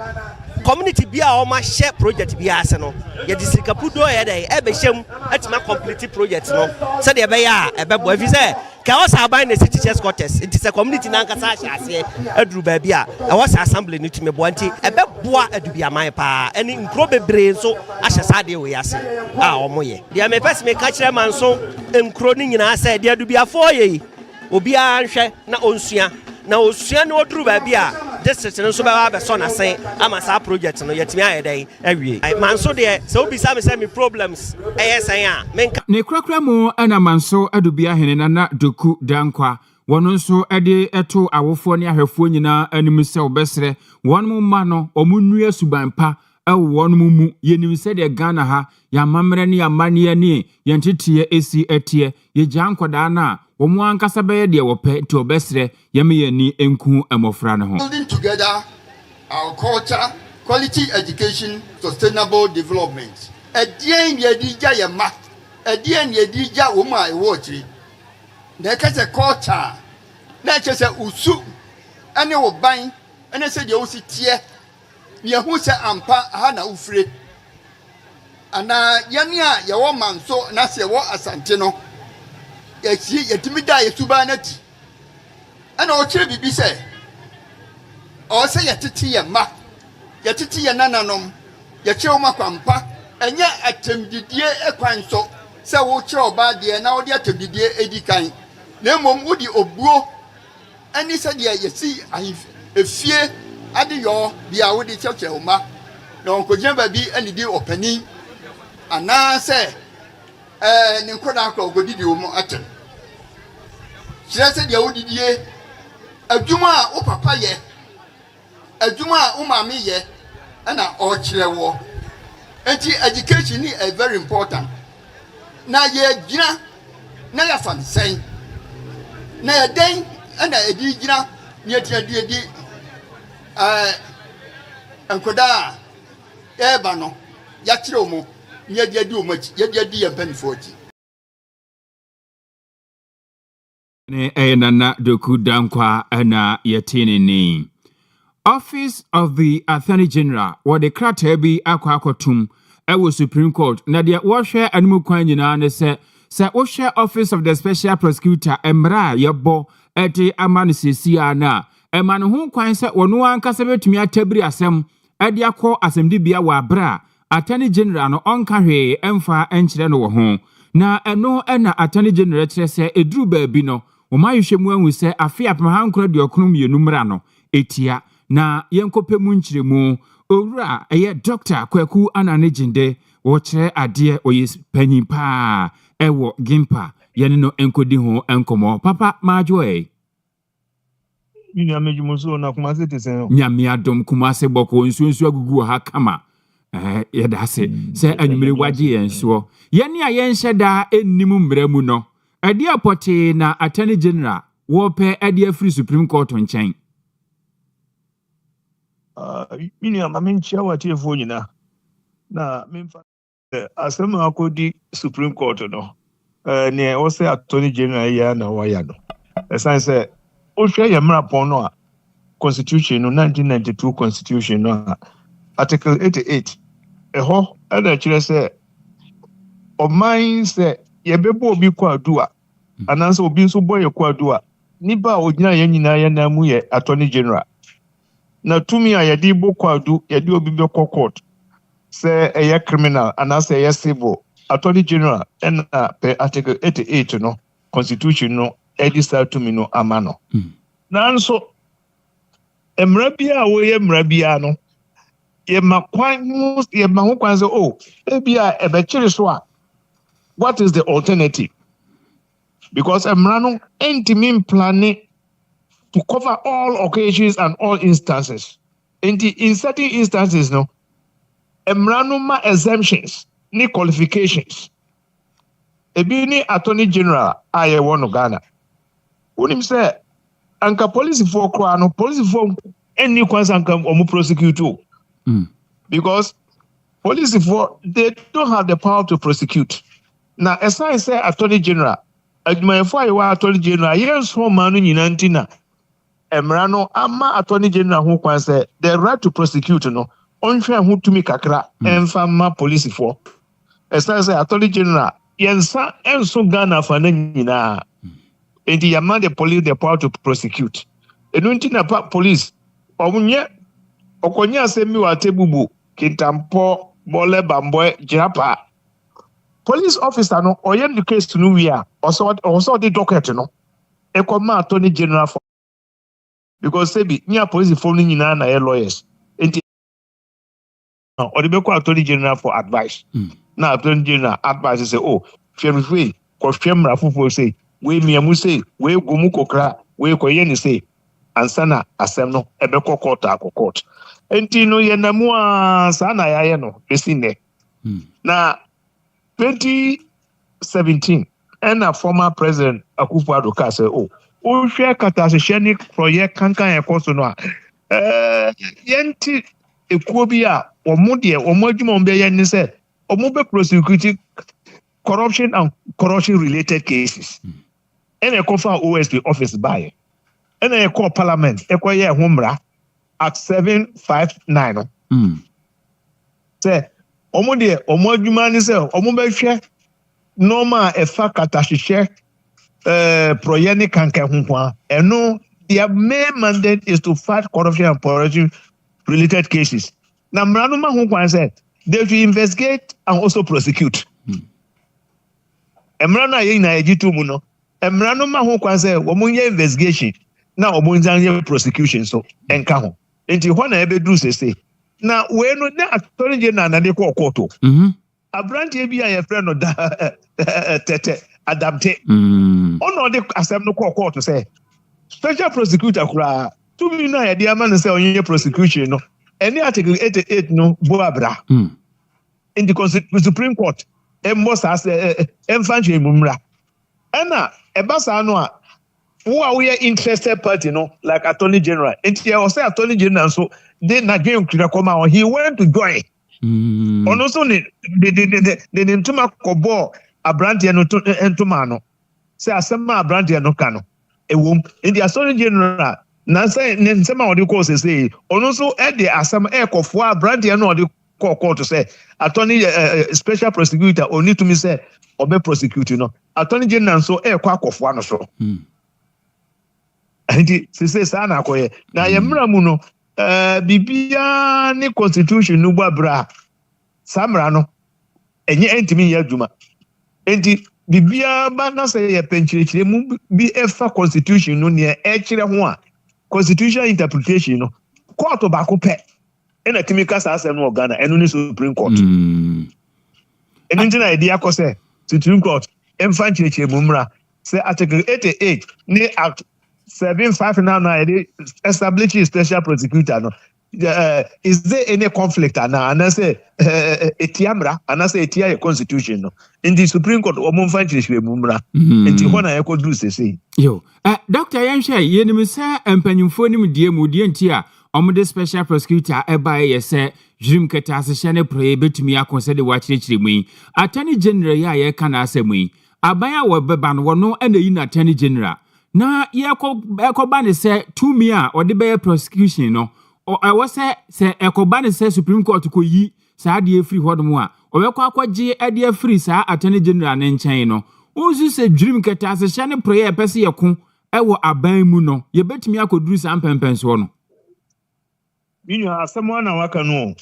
community bia o ma share project bia ase no ye di sikapudo ye dey e be hyem atima complete project no say dey be ya e be bo afi say ka was aban na teachers quarters it is a community na nkasa ase aduru ba bia e was assembly ni tumi bo anti e be boa adubia man pa eni nkro bebre so ahye sade we ase a omo ye dia me pese me ka kire man so nkro ni nyina say dia adubia fo ye obi a nhwe na onsua na osua na oduru ba bia district no so ba so na sen ama sa project no yetimi ayedai awie manso de so obisa me say me problems sen a menka ne krakra mu ana manso adubia hene na doku dankwa wono nso ede eto awofo ne ahwefo nyina anim se obesre wonmo ma no omunua subanpa wonmo mu yenim se de Ghana ha ya mamre ne ya mane ne yentete esi etie ye jankoda na omo ankasa be de wope nti obesre yeme yani enku emofra ne ho. Building together our culture, quality education, sustainable development. Edien yedija yema, edien yedija woma ewochi. Na kase culture, na kase usu, ane wo ban, ane se de usi tie. Ni hu se ampa ha na ufre. Ana yami a yawo manso na se wo asante no. Yetimida yesuba nati. Ana o kire bibi se o se yetete ye ma yetete ye nananom ye kire wo kwampa enye atemdidie ekwan so se wo kire oba de na wo de atemdidie edikan na mom wo di obuo ani se de yesi efie ade yo bia wo de kire wo ma na onkoje ba bi ani di opani ana se ni nkoda akọ ogodidi wo mo atem kire se de wo didie adwuma a wo papa ye adwuma a wo mama ye na o kire wo enti education is very important na ye gina na ya fan sen na ye den na edi gina ni edi enkoda ba no ya kire wo mo ni edi wo mo ye edi ye benefit ne nana doku dankwa na yetini ni Office of the Attorney General or the Kratebi Aquacotum ewo Supreme Court na dia wo hwe animu kwan nyina ne se wo hwe Office of the Special Prosecutor emra yebo ete amane sesia na emane ho kwan se wono ankasa betumi atabiri asem ade akọ asemdibia wa bra Attorney General no onka hwe emfa enkyere no wo ho na eno na Attorney General kire se eduru baabi no Oma yihwemu anwu se afi apamahankora de okunu mienu mra no etia na yenkope mu nkyiremu owura eye Dr. Kwaku Anane Jinde wo kyerɛ adeɛ oyɛ panyin pa ɛwɔ Gimpa yɛne no enkodi ho enkomo papa majoe nyame dwumuso na kumase tesen nyame adom kumase bɔkɔ nsuonsu agugu ha kama yɛda se sɛ anwumere wagye yɛn soɔ yɛne a yɛnhyɛ da ennim mmara mu no ɛde apɔte na Attorney General wɔpɛ ɛde afiri Supreme Court nkyɛn minia mame nkyia watiefo nyina na memfa asɛm akɔdi Supreme Court no ne wɔsɛ Attorney General ya na wɔya no ɛsan sɛ ohwɛ yɛ mmrapɔn no a Constitution no 1992 Constitution no a Article 88 ɛhɔ ɛna kyerɛ sɛ ɔman sɛ yɛbɛbɔ obi kwadu a anaasɛ obi nso bɔ yɛ kwadu a nipa a ogyina yɛn nyinaa yɛn nan mu yɛ Attorney General na tumi a yɛde bɔ kwadu yɛde obi bɛkɔ court sɛ ɛyɛ criminal anaasɛ ɛyɛ civil Attorney General ɛna per Article 88 no Constitution no ɛde saa tumi no ama no nanso mmara bi a wɔyɛ mmara bi no yɛma ho kwan sɛ ebi a ɛbɛkyere so a what is the alternative because mmara no ntimi plane to cover all occasions and all instances in certain instances no mmara no ma exemptions ni qualifications ebi ni Attorney General a yɛwɔ no Ghana wonim sɛ anka police for kra no police for any kwan sɛ anka ɔmo prosecute because police for they don't have the power to prosecute na aside say Attorney General adwumayɛfo a yɛwɔ Attorney General yɛnso ma no nyina ntina mmara no ama Attorney General ho kwan sɛ the right to prosecute no ɔnhwɛ ho tumi kakra ɛmfa ma police for aside say Attorney General yɛnsa ɛnso Ghana fa na nyinaa enti yɛma the police the power to prosecute ɛno nti na police ɔmonyɛ ɔkɔnyɛ asɛm bi wɔ atebubu kintampɔ bɔlɛ bambɔ gyirapa police officer no ɔyɛ the case no wi a ɔsɔ de docket no ɛkɔma Attorney General for because sebi nya police for no nyinaa na yɛ lawyers enti ɔde bɛkɔ Attorney General for advice na Attorney General advice sɛ hwɛmhwɛ kɔhwɛ mmara foforɔ sɛ wei miamu sɛ wei gumu kokra wei kɔyɛ ne sɛ ansa na asɛm no ɛbɛkɔ court akɔ court enti no yɛnamu a saa na yɛayɛ no bɛsi nnɛ na 2017 ɛna former president Akufo-Addo ka sɛ wohwɛ katahyehyɛ ne project kankan ɛkɔ so no a yɛnti ekuo bi a ɔmo adwuma ɔmo bɛyɛ ne sɛ ɔmo bɛ prosecute corruption and corruption related cases ɛna ɛkɔfa OSP office baeɛ ɛna ɛkɔ parliament ɛkɔyɛ ɛho mmara at 759 no sɛ ɔmo adwuma ne sɛ ɔmo bɛhwɛ normal ɛfa katahyehyɛ project ne kankan ho kwa ɛno their main mandate is to fight corruption and corruption related cases na mmara no ma ho kwan sɛ they should investigate and also prosecute mmara no a yɛn nyinaa yɛgye to mu no mmara no ma ho kwan sɛ wɔn yɛ investigation na wɔn yɛ prosecution so ɛnka ho nti hɔ na ɛbɛduru sese na wei no na Attorney General na de kɔ kɔɔto aberanteɛ bi a yɛfrɛ no tɛtɛ adamte ɔna ɔde asɛm no kɔ kɔɔto sɛ special prosecutor koraa tumi no a yɛde ama no sɛ ɔnyɛ prosecution no ɛne Article 88 no bo abra in the Supreme Court ɛmmɔ saa sɛ ɛmfa nkyɛn mu mmra ɛna ɛba saa no a wo a woyɛ interested party no like Attorney General nti ɔsɛ Attorney General nso de n'adwen kura kɔma he went to join ɔno nso de ntoma kɔbɔ aberanteɛ no ntoma no sɛ asɛm a aberanteɛ no ka no ɛwom nti Attorney General na sɛ ne nsɛm a ɔde kɔɔ sɛsɛ ɔno nso ɛde asɛm ɛkɔfoa aberanteɛ no ɔde kɔɔ court sɛ Attorney special prosecutor oni tumi sɛ ɔbɛ prosecute no Attorney General nso ɛkɔ akɔfoa no so nti sɛsɛ saa na akɔyɛ na yɛmmra mu no bibia ne constitution no bɔ abra saa mmara no ɛnyɛ ntimi yɛ adwuma nti bibia ba na sɛ yɛ pɛnkyerɛkyerɛ mu bi ɛfa constitution no neɛ ɛkyerɛ ho a constitutional interpretation no court baako pɛ ɛna timi ka saa asɛm no wɔ Ghana ɛno ne Supreme Court ɛno nti na ɛde akɔ sɛ Supreme Court ɛmfa nkyerɛkyerɛ mu mmra sɛ Article 88 ne Act 759 na ɛde establish special prosecutor no is there any conflict and I say etiamra and I say etia constitution no in the Supreme Court omumfa nkyerɛhwɛ mu mmra nti hɔ na yɛkɔ do sese yo Dr. Yanhwe yenim sɛ empanyimfo nim die mu die nti a omode special prosecutor eba yɛ sɛ Jim Keta asehye ne proye betumi akɔsɛ de wakyerɛkyerɛ mu yi attorney general ya yɛka na asɛm yi aban a wɔbɛba no wɔno ɛna yi na attorney general na yɛkɔba ne sɛ tumi a ɔde bɛyɛ prosecution no I was say Ekobani says Supreme Court ko yi saa de free hodom a obekɔ akɔgye ade free saa attorney general ne nkyɛn no ozu se Dream Keta asehye ne prayer pɛse yɛko ɛwɔ aban mu no yɛbetumi akɔduru saa mpɛmpɛnso no minyo asɛm na waka no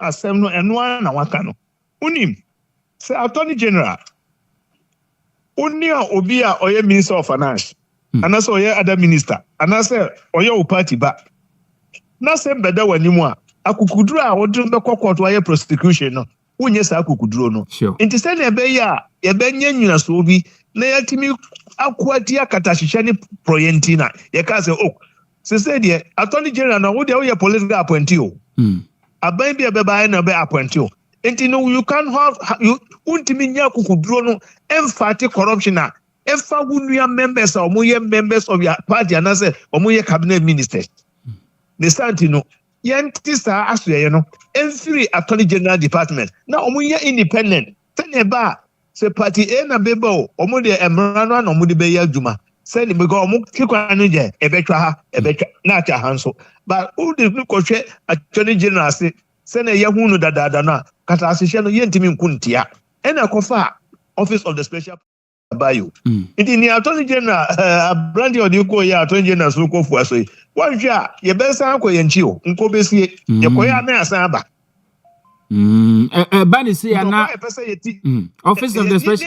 asɛm no ɛno na waka no unim say attorney general unia obi a ɔyɛ minister of finance anase ɔyɛ other minister anase ɔyɛ o party ba na se beda wanimu a akukuduro a wodru mbekɔ court wa ye prosecution no wonye sa akukuduro no nti se na ebe ya nya nyina so bi na yatimi akwati akatahyehyɛ ne proyenti na ye ka se se de attorney general na wo de wo ye political appointee o aban bi ebeba na be appointee o nti no you can have you untimi nya akukuduro no emfati corruption na efa wunua members a omoye members of your party and say omoye cabinet ministers the Santino, Yantisa Asway, every attorney general department. Now, Omuya independent. Teneba, say party Ena Bebo, Omude Emrana, Omudi Beya Juma. Send it because Mukanuje, Ebetra, Nata Hanso. But who did look at attorney general say, send a Yahunu Dadana, Katasishano Yentimin Kuntia, and a Kofa, office of the special. Bayo. It in the attorney general, Brandy or Duko, ya attorney general, so go for us. One jar, your best uncle and Chio, Unko Bessie, your Koya Nasaba. Banny say, office of the special.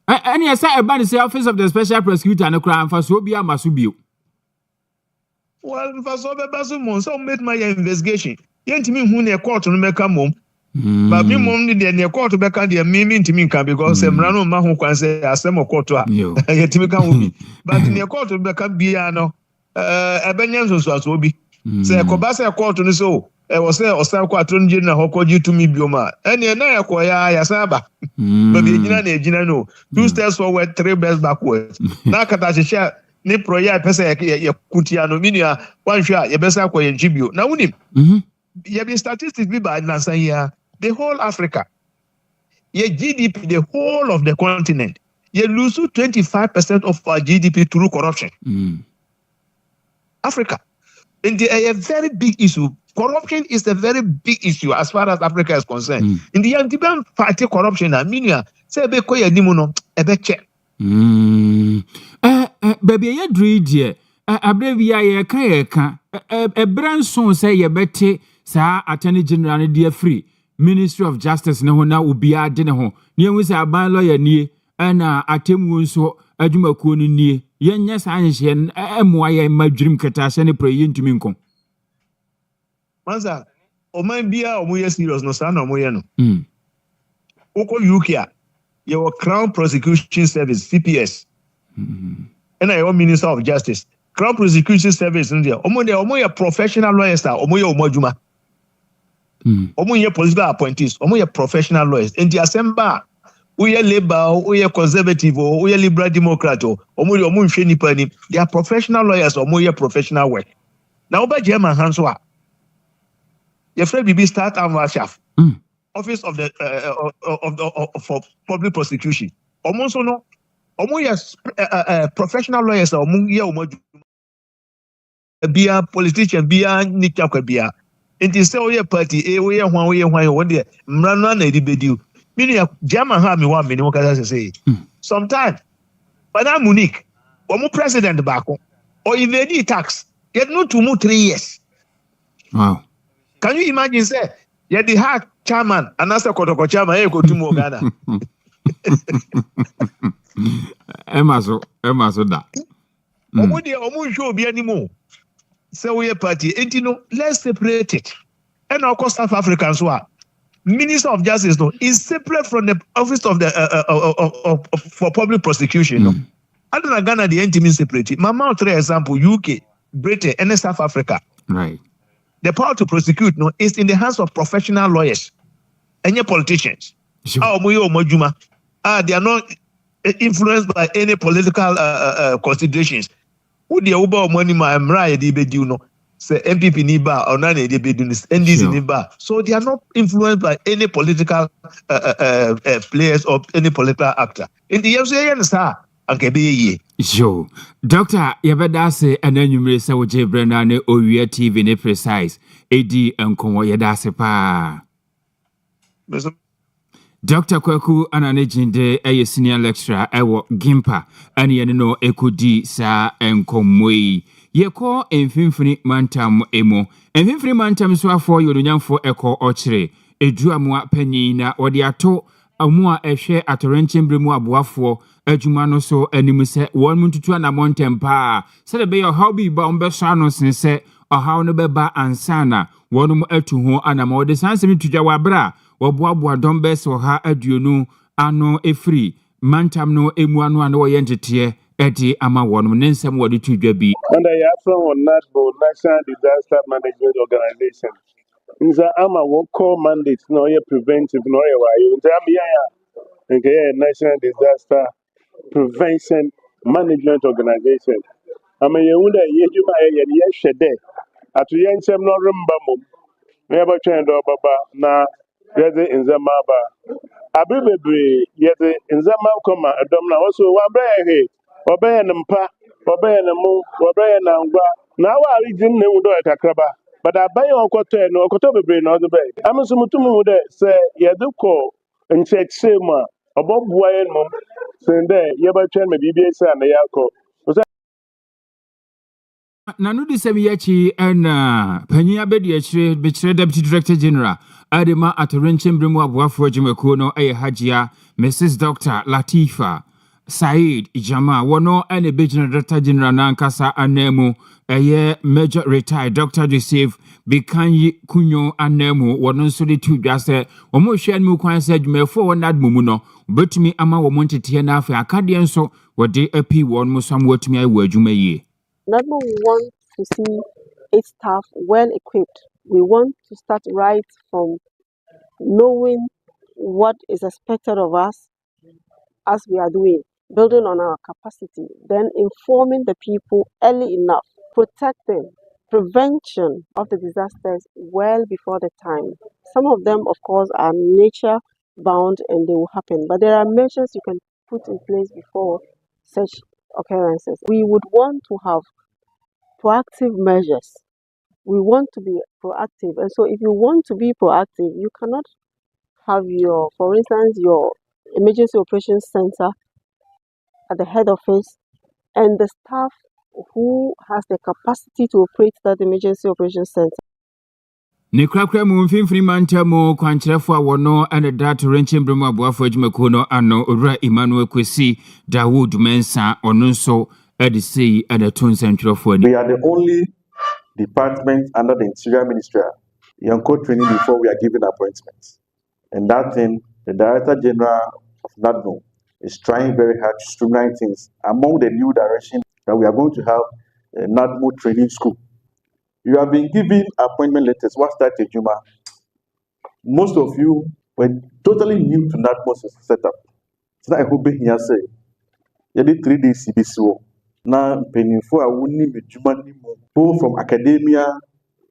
And yes, I Banny say, office of the special prosecutor and a crime for Sobia Masubio. Well, for Sobe Basumon, so made my investigation. Yentimi who near court to make a mom. But me mom did the court to back and the meaning to me because Semrano Mahu can say a semi court to Yetimikan. But in the court to back up Biano, Ebenyans was will be. Say Kobasa court to the so. I was there or some quatron general who called you to me Bioma. And you're not a choir Yasaba. But the Gina no 2 steps forward, 3 steps backwards. Nakata ne proya pesa ya Kutiano Minia, 1 shot, your best aqua in Jibio. Now, you have been statistics be by Nasaya. The whole Africa, your GDP, the whole of the continent, you lose 25% of our GDP through corruption. Africa, and a very big issue. Corruption is a very big issue as far as Africa is concerned. In the anti-ban party corruption, I mean, say be koya nimuno, ebe check. Baby, you dread ye. Abrevia ye ka branson say ye bete sa attorney general ne dia free. Ministry of Justice na hona ubia de ne ho ne hu say aban lawyer nie na atemu nso adwumakuo no nie yenya sa anhye emoa ye madwrim keta se ne prayer ntumi nko manza o man bia o moye serious no sa na o moye no oko UK a your Crown Prosecution Service CPS and your Minister of Justice Crown Prosecution Service in there omo professional lawyers are omo adwuma omo political appointees omo professional lawyers and the assembly we are labor we are conservative we are liberal democrat omo nhwe nipa ni they are professional lawyers omo professional work now oba German hands wa your friend bibi start and Warshaf office of the for public prosecution omo so no omo professional lawyers omo bia politician bia nikakwa bia enti say we party we hwan what there mrano na edibediu mini German ha me wa me ni mo kasa say sometimes Madam Monique omo president baako or evade tax get no to 3 years. Wow, can you imagine say you the hack chairman and as a kotoko chairman e ko tumo Ghana emaso da Omo de omo show obi animo. Say we party. Enti no, let's separate it. And of course South African so Minister of Justice no is separate from the office of the for public prosecution no. I don't know Ghana the entity separate. Mama three example UK, Britain, and South Africa. Right. The power to prosecute no is in the hands of professional lawyers and politicians. They are not influenced by any political considerations. Who the Uber money my mra di be no say MPP ni ba or none dey be doing NDC ni ba. So they are not influenced by any political players or any political actor. In the end, sir, anke be ye. Yo, Doctor, yabeda se ananyumre se woje brenda ne Owia TV ne precise. Edi enkomo yeda se pa. Dr. Kwaku Ananejinde a senior lecturer ewo Gimpa ani ene no ekodi sa enkomoi yeko emfimfini mantam emo emfimfini mantam so afọ yodonyamfo eko ochire eduamua panyi na odi ato amua ehwe atorenchembre mu aboafo adwuma no so anim se won muntutu anamontem pa se de be your hobby ba ombeso ano sense ohaw no beba ansana wonum atu ho anama odi sansemi tudwa wabra wabuabua dombes ha aduonu ano efri mantam no emu ano ano yentete edi ama wonum nensem wodi tudwa bi under ya from on NADBO National Disaster Management Organization nza ama wo call mandate no ye preventive no ye wayo nza am ya nke National Disaster Prevention Management Organization ama ye wunda ye juma ye hwede atu ye nchem no remba mom me ba twen do baba na yede nzema ba abebebre yede nzema koma adom na wo so wa bra he obeye nmpa obeye nmu obeye na ngwa na wa region ne wudo ekakraba but abaye okoto no okoto bebre na odo be amsumutum mu de se yede ko ncheche ma obobua ye mom sende ye ba twen me bibie sa na yakọ Nanu di semi yachi ena panyi abedi yachire bichire Deputy Director General Adema Atorenchembre mu aboafo adwumako no Hajia Mrs. Dr. Latifa Said Jama wono ene Regional Director General nankasa anemu Major Retired Dr. Joseph Bikanyi Kunyo anemu wono nso de tudwa se omo hwe mu kwan se adwumafo wona admumu no betumi ama wo montete na afa akade nso wode api won mo sam watumi ayi adwuma yie. Number we want to see its staff well equipped. We want to start right from knowing what is expected of us as we are doing, building on our capacity, then informing the people early enough, protecting, prevention of the disasters well before the time. Some of them, of course, are nature bound and they will happen, but there are measures you can put in place before such occurrences. We would want to have proactive measures. We want to be proactive. And so if you want to be proactive, you cannot have for instance, your emergency operations center at the head office and the staff who has the capacity to operate that emergency operations center. Nekrakra mu mfimfini mantamu kwankyerefo a wono ane dato renchembre mu aboafo adwumako no ano owura Emmanuel Kwesi Dawood Mensa ono nso edisi ade tonsentwerefo ani. We are the only department under the Interior Ministry Yanko training before we are given appointments. And that thing, the Director General of NADNO is trying very hard to streamline things. Among the new direction that we are going to have a NADNO training school. You have been given appointment letters. What's that, Juma? Most of you were totally new to NADNO's setup. So I hope you say, you did 3 days CBCO. Now, painful, I wouldn't be both from academia,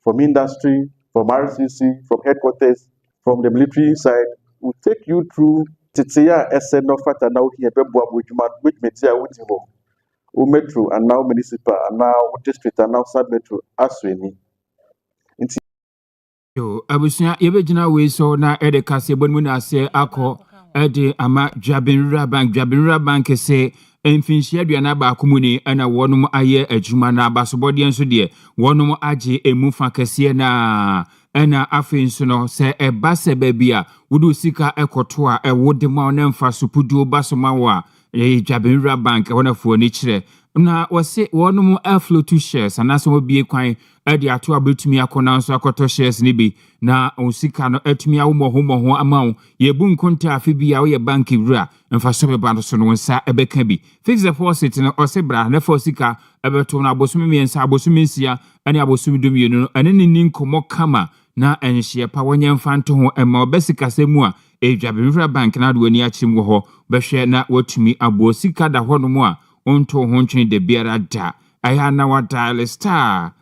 from industry, from RCC, from headquarters, from the military side. We'll take you through Titia SN no fata now here, which material would you metro and now municipal and now district and now sub metro as we need. Yo, abusia yebejina we so na ede kase bonmu na se akọ ede ama Dwabinra Bank se emfinhia aduana ba akomuni ana wonum aye adwuma na abasobode enso de wonum age emufa kase na ana afenso no se eba se babia wudu sika ekoto a ewode ma na mfa sopudu basoma wa Dwabinra Bank wona fo ni kire na wose wonom airflow to shares anaso obie kwan ade ato abetumi akona nso akoto shares ni bi na osika no atumi awomoho amawo yebu nkonta afi bia wo ye bank wura mfaso be bando so no nsa ebeka bi fix deposit no osebra na for sika ebeto na abosumi miensa abosumi nsia ane abosumi dumienu no ane ni nkomo kama na enhye pa wonye mfanto ho ema obesika semu a edwabewura bank na do ani achim wo ho behwe na watumi abo sika da ho no mu a onto ho ntwe de biara da aya na wa dial star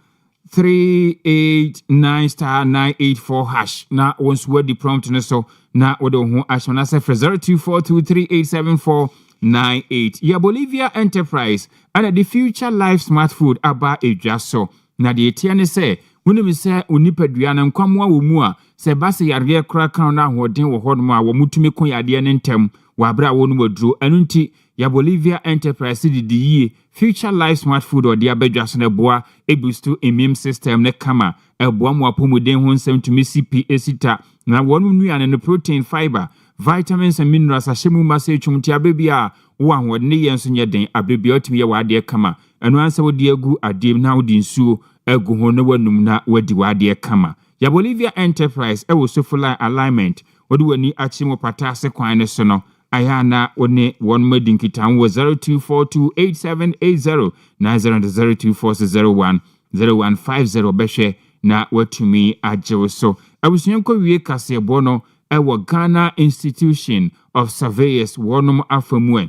389 star 984 hash na once word the prompt no so na wo de ho ashona se 0242387498 ya Bolivia Enterprise and the Future Life Smart Food aba edwaso na de etia ne se wonim se onipadua na nkwamwa wo mu a se base yare kra kan na hoden wo hodom a wo mutumi kon yade ne ntem wa bra wo no waduro anunti ya Bolivia Enterprise di Future Life Smart Food or the abedwaso ne boa ebustu immune system ne kama eboa mo apomuden ho nsem tumi CP esita na wonu nuane ne protein fiber vitamins and minerals ashemu mase twumti abebia wo ahwodne yenso nyeden abebia otumi ye wade kama enu ansa wodi agu adem na wodi nsuo agu ho ne wanum na wadi wade kama ya Bolivia Enterprise ewo sofula alignment wodi wani achimo patase kwan ne so no ayana one one madinkitan wo 02428780 na 0240010150 behwe na watumi ajewo so abusunyanko wie kase bono ewo Ghana Institution of Surveyors wonum afamue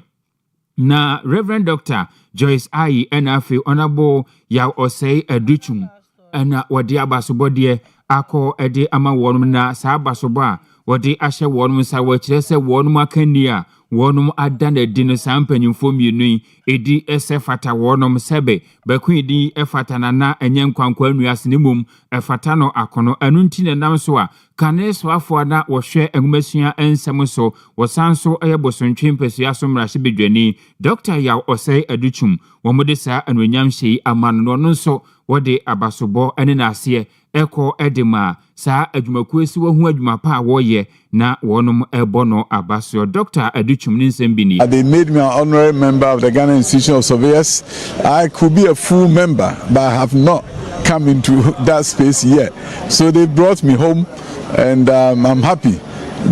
na Reverend Dr. Joyce Ayi NFA Honorable ya osei aduchum ana wadi abasobodie akọ ede ama wonum na sa abasobo a wodi ahye wonum sa wachire se wonum akania wonum adan edi no sampanyimfo mienu edi esefata wonum sebe bakun edi efata na enye nkwankwa nuase ne mom efata no akono anunti ne nam so a kane so afo na wohwe engumasua ensem so wosanso eyebosontwe mpasua so mrahye bedwani Dr. Yaw Osei Aduchum womode sa anwanyam hyi amano no nso wode abasobo ene na ase eko edema sa adwumaku esi wo hu adwuma pa woye na wonum ebono abaso Dr. Aduchum ninsembini. They made me an honorary member of the Ghana Institution of Surveyors. I could be a full member, but I have not come into that space yet. So they brought me home, and I'm happy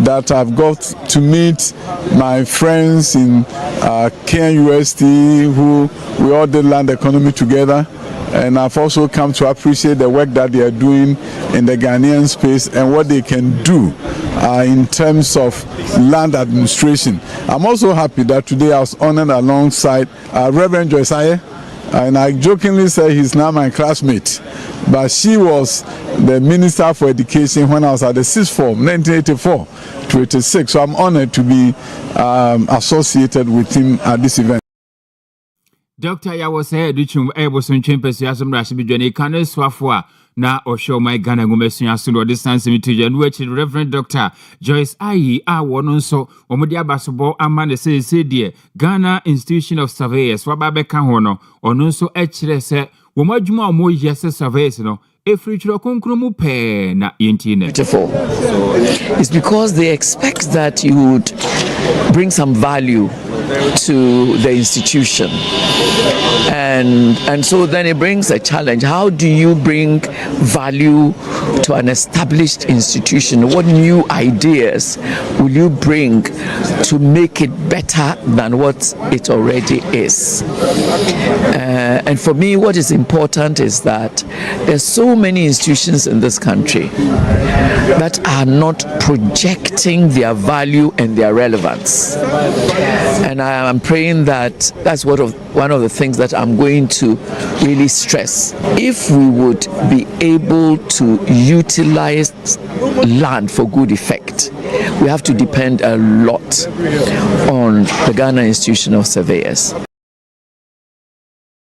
that I've got to meet my friends in KNUST who we all did land economy together. And I've also come to appreciate the work that they are doing in the Ghanaian space and what they can do in terms of land administration. I'm also happy that today I was honored alongside Reverend Joyce Ayi, and I jokingly say he's now my classmate. But she was the Minister for Education when I was at the 6th Form, 1984 to 86. So I'm honored to be associated with him at this event. Dr. Yaw Osei Aduchum ebosontwe mpasua so mrahye bedwani kane swafo a na osho my Ghana ngumesua so no distance mituje no achi Reverend Dr. Joyce Ayi a wono nso omode abasobo ama ne se de Ghana Institution of Surveyors wababeka ho no ono nso akire se wo madwuma omo yese surveyors no efrichiro konkromu pe na yentine. It's because they expect that you would bring some value to the institution, and so then it brings a challenge. How do you bring value to an established institution? What new ideas will you bring to make it better than what it already is? And for me, what is important is that there's so many institutions in this country that are not projecting their value and their relevance. And I am praying that that's one of the things that I'm going to really stress. If we would be able to utilize land for good effect, we have to depend a lot on the Ghana Institution of Surveyors.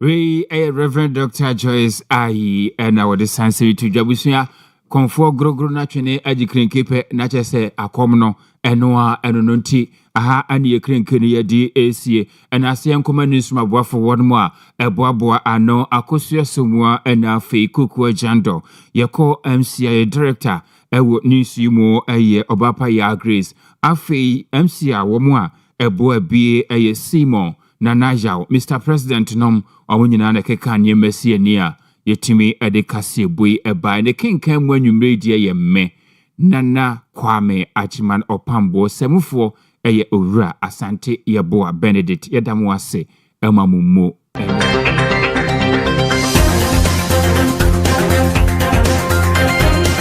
We Reverend Dr. Joyce Ayi and our disansiri to Jabusia konfo grogro na twene agikrenkepe na chese akomno enoa enononti aha ani ekrenkene yedi esie ena ase nkoma nisuma boafo wonmo a eboaboa ano akosua somua ena fe kuku ajando yeko MCA director ewo nisumo eye obapa ya Grace afei MCA womo a eboa bie eye Simon Nana Yao, Mr. President nom awonyina na keka nyemasi ani a yetimi ede kase boy eba ne kenkan mu anwumre die ye me Nana Kwame Achiman Opambo semufo eye owura Asante Yeboa Benedict yedamwase emamumo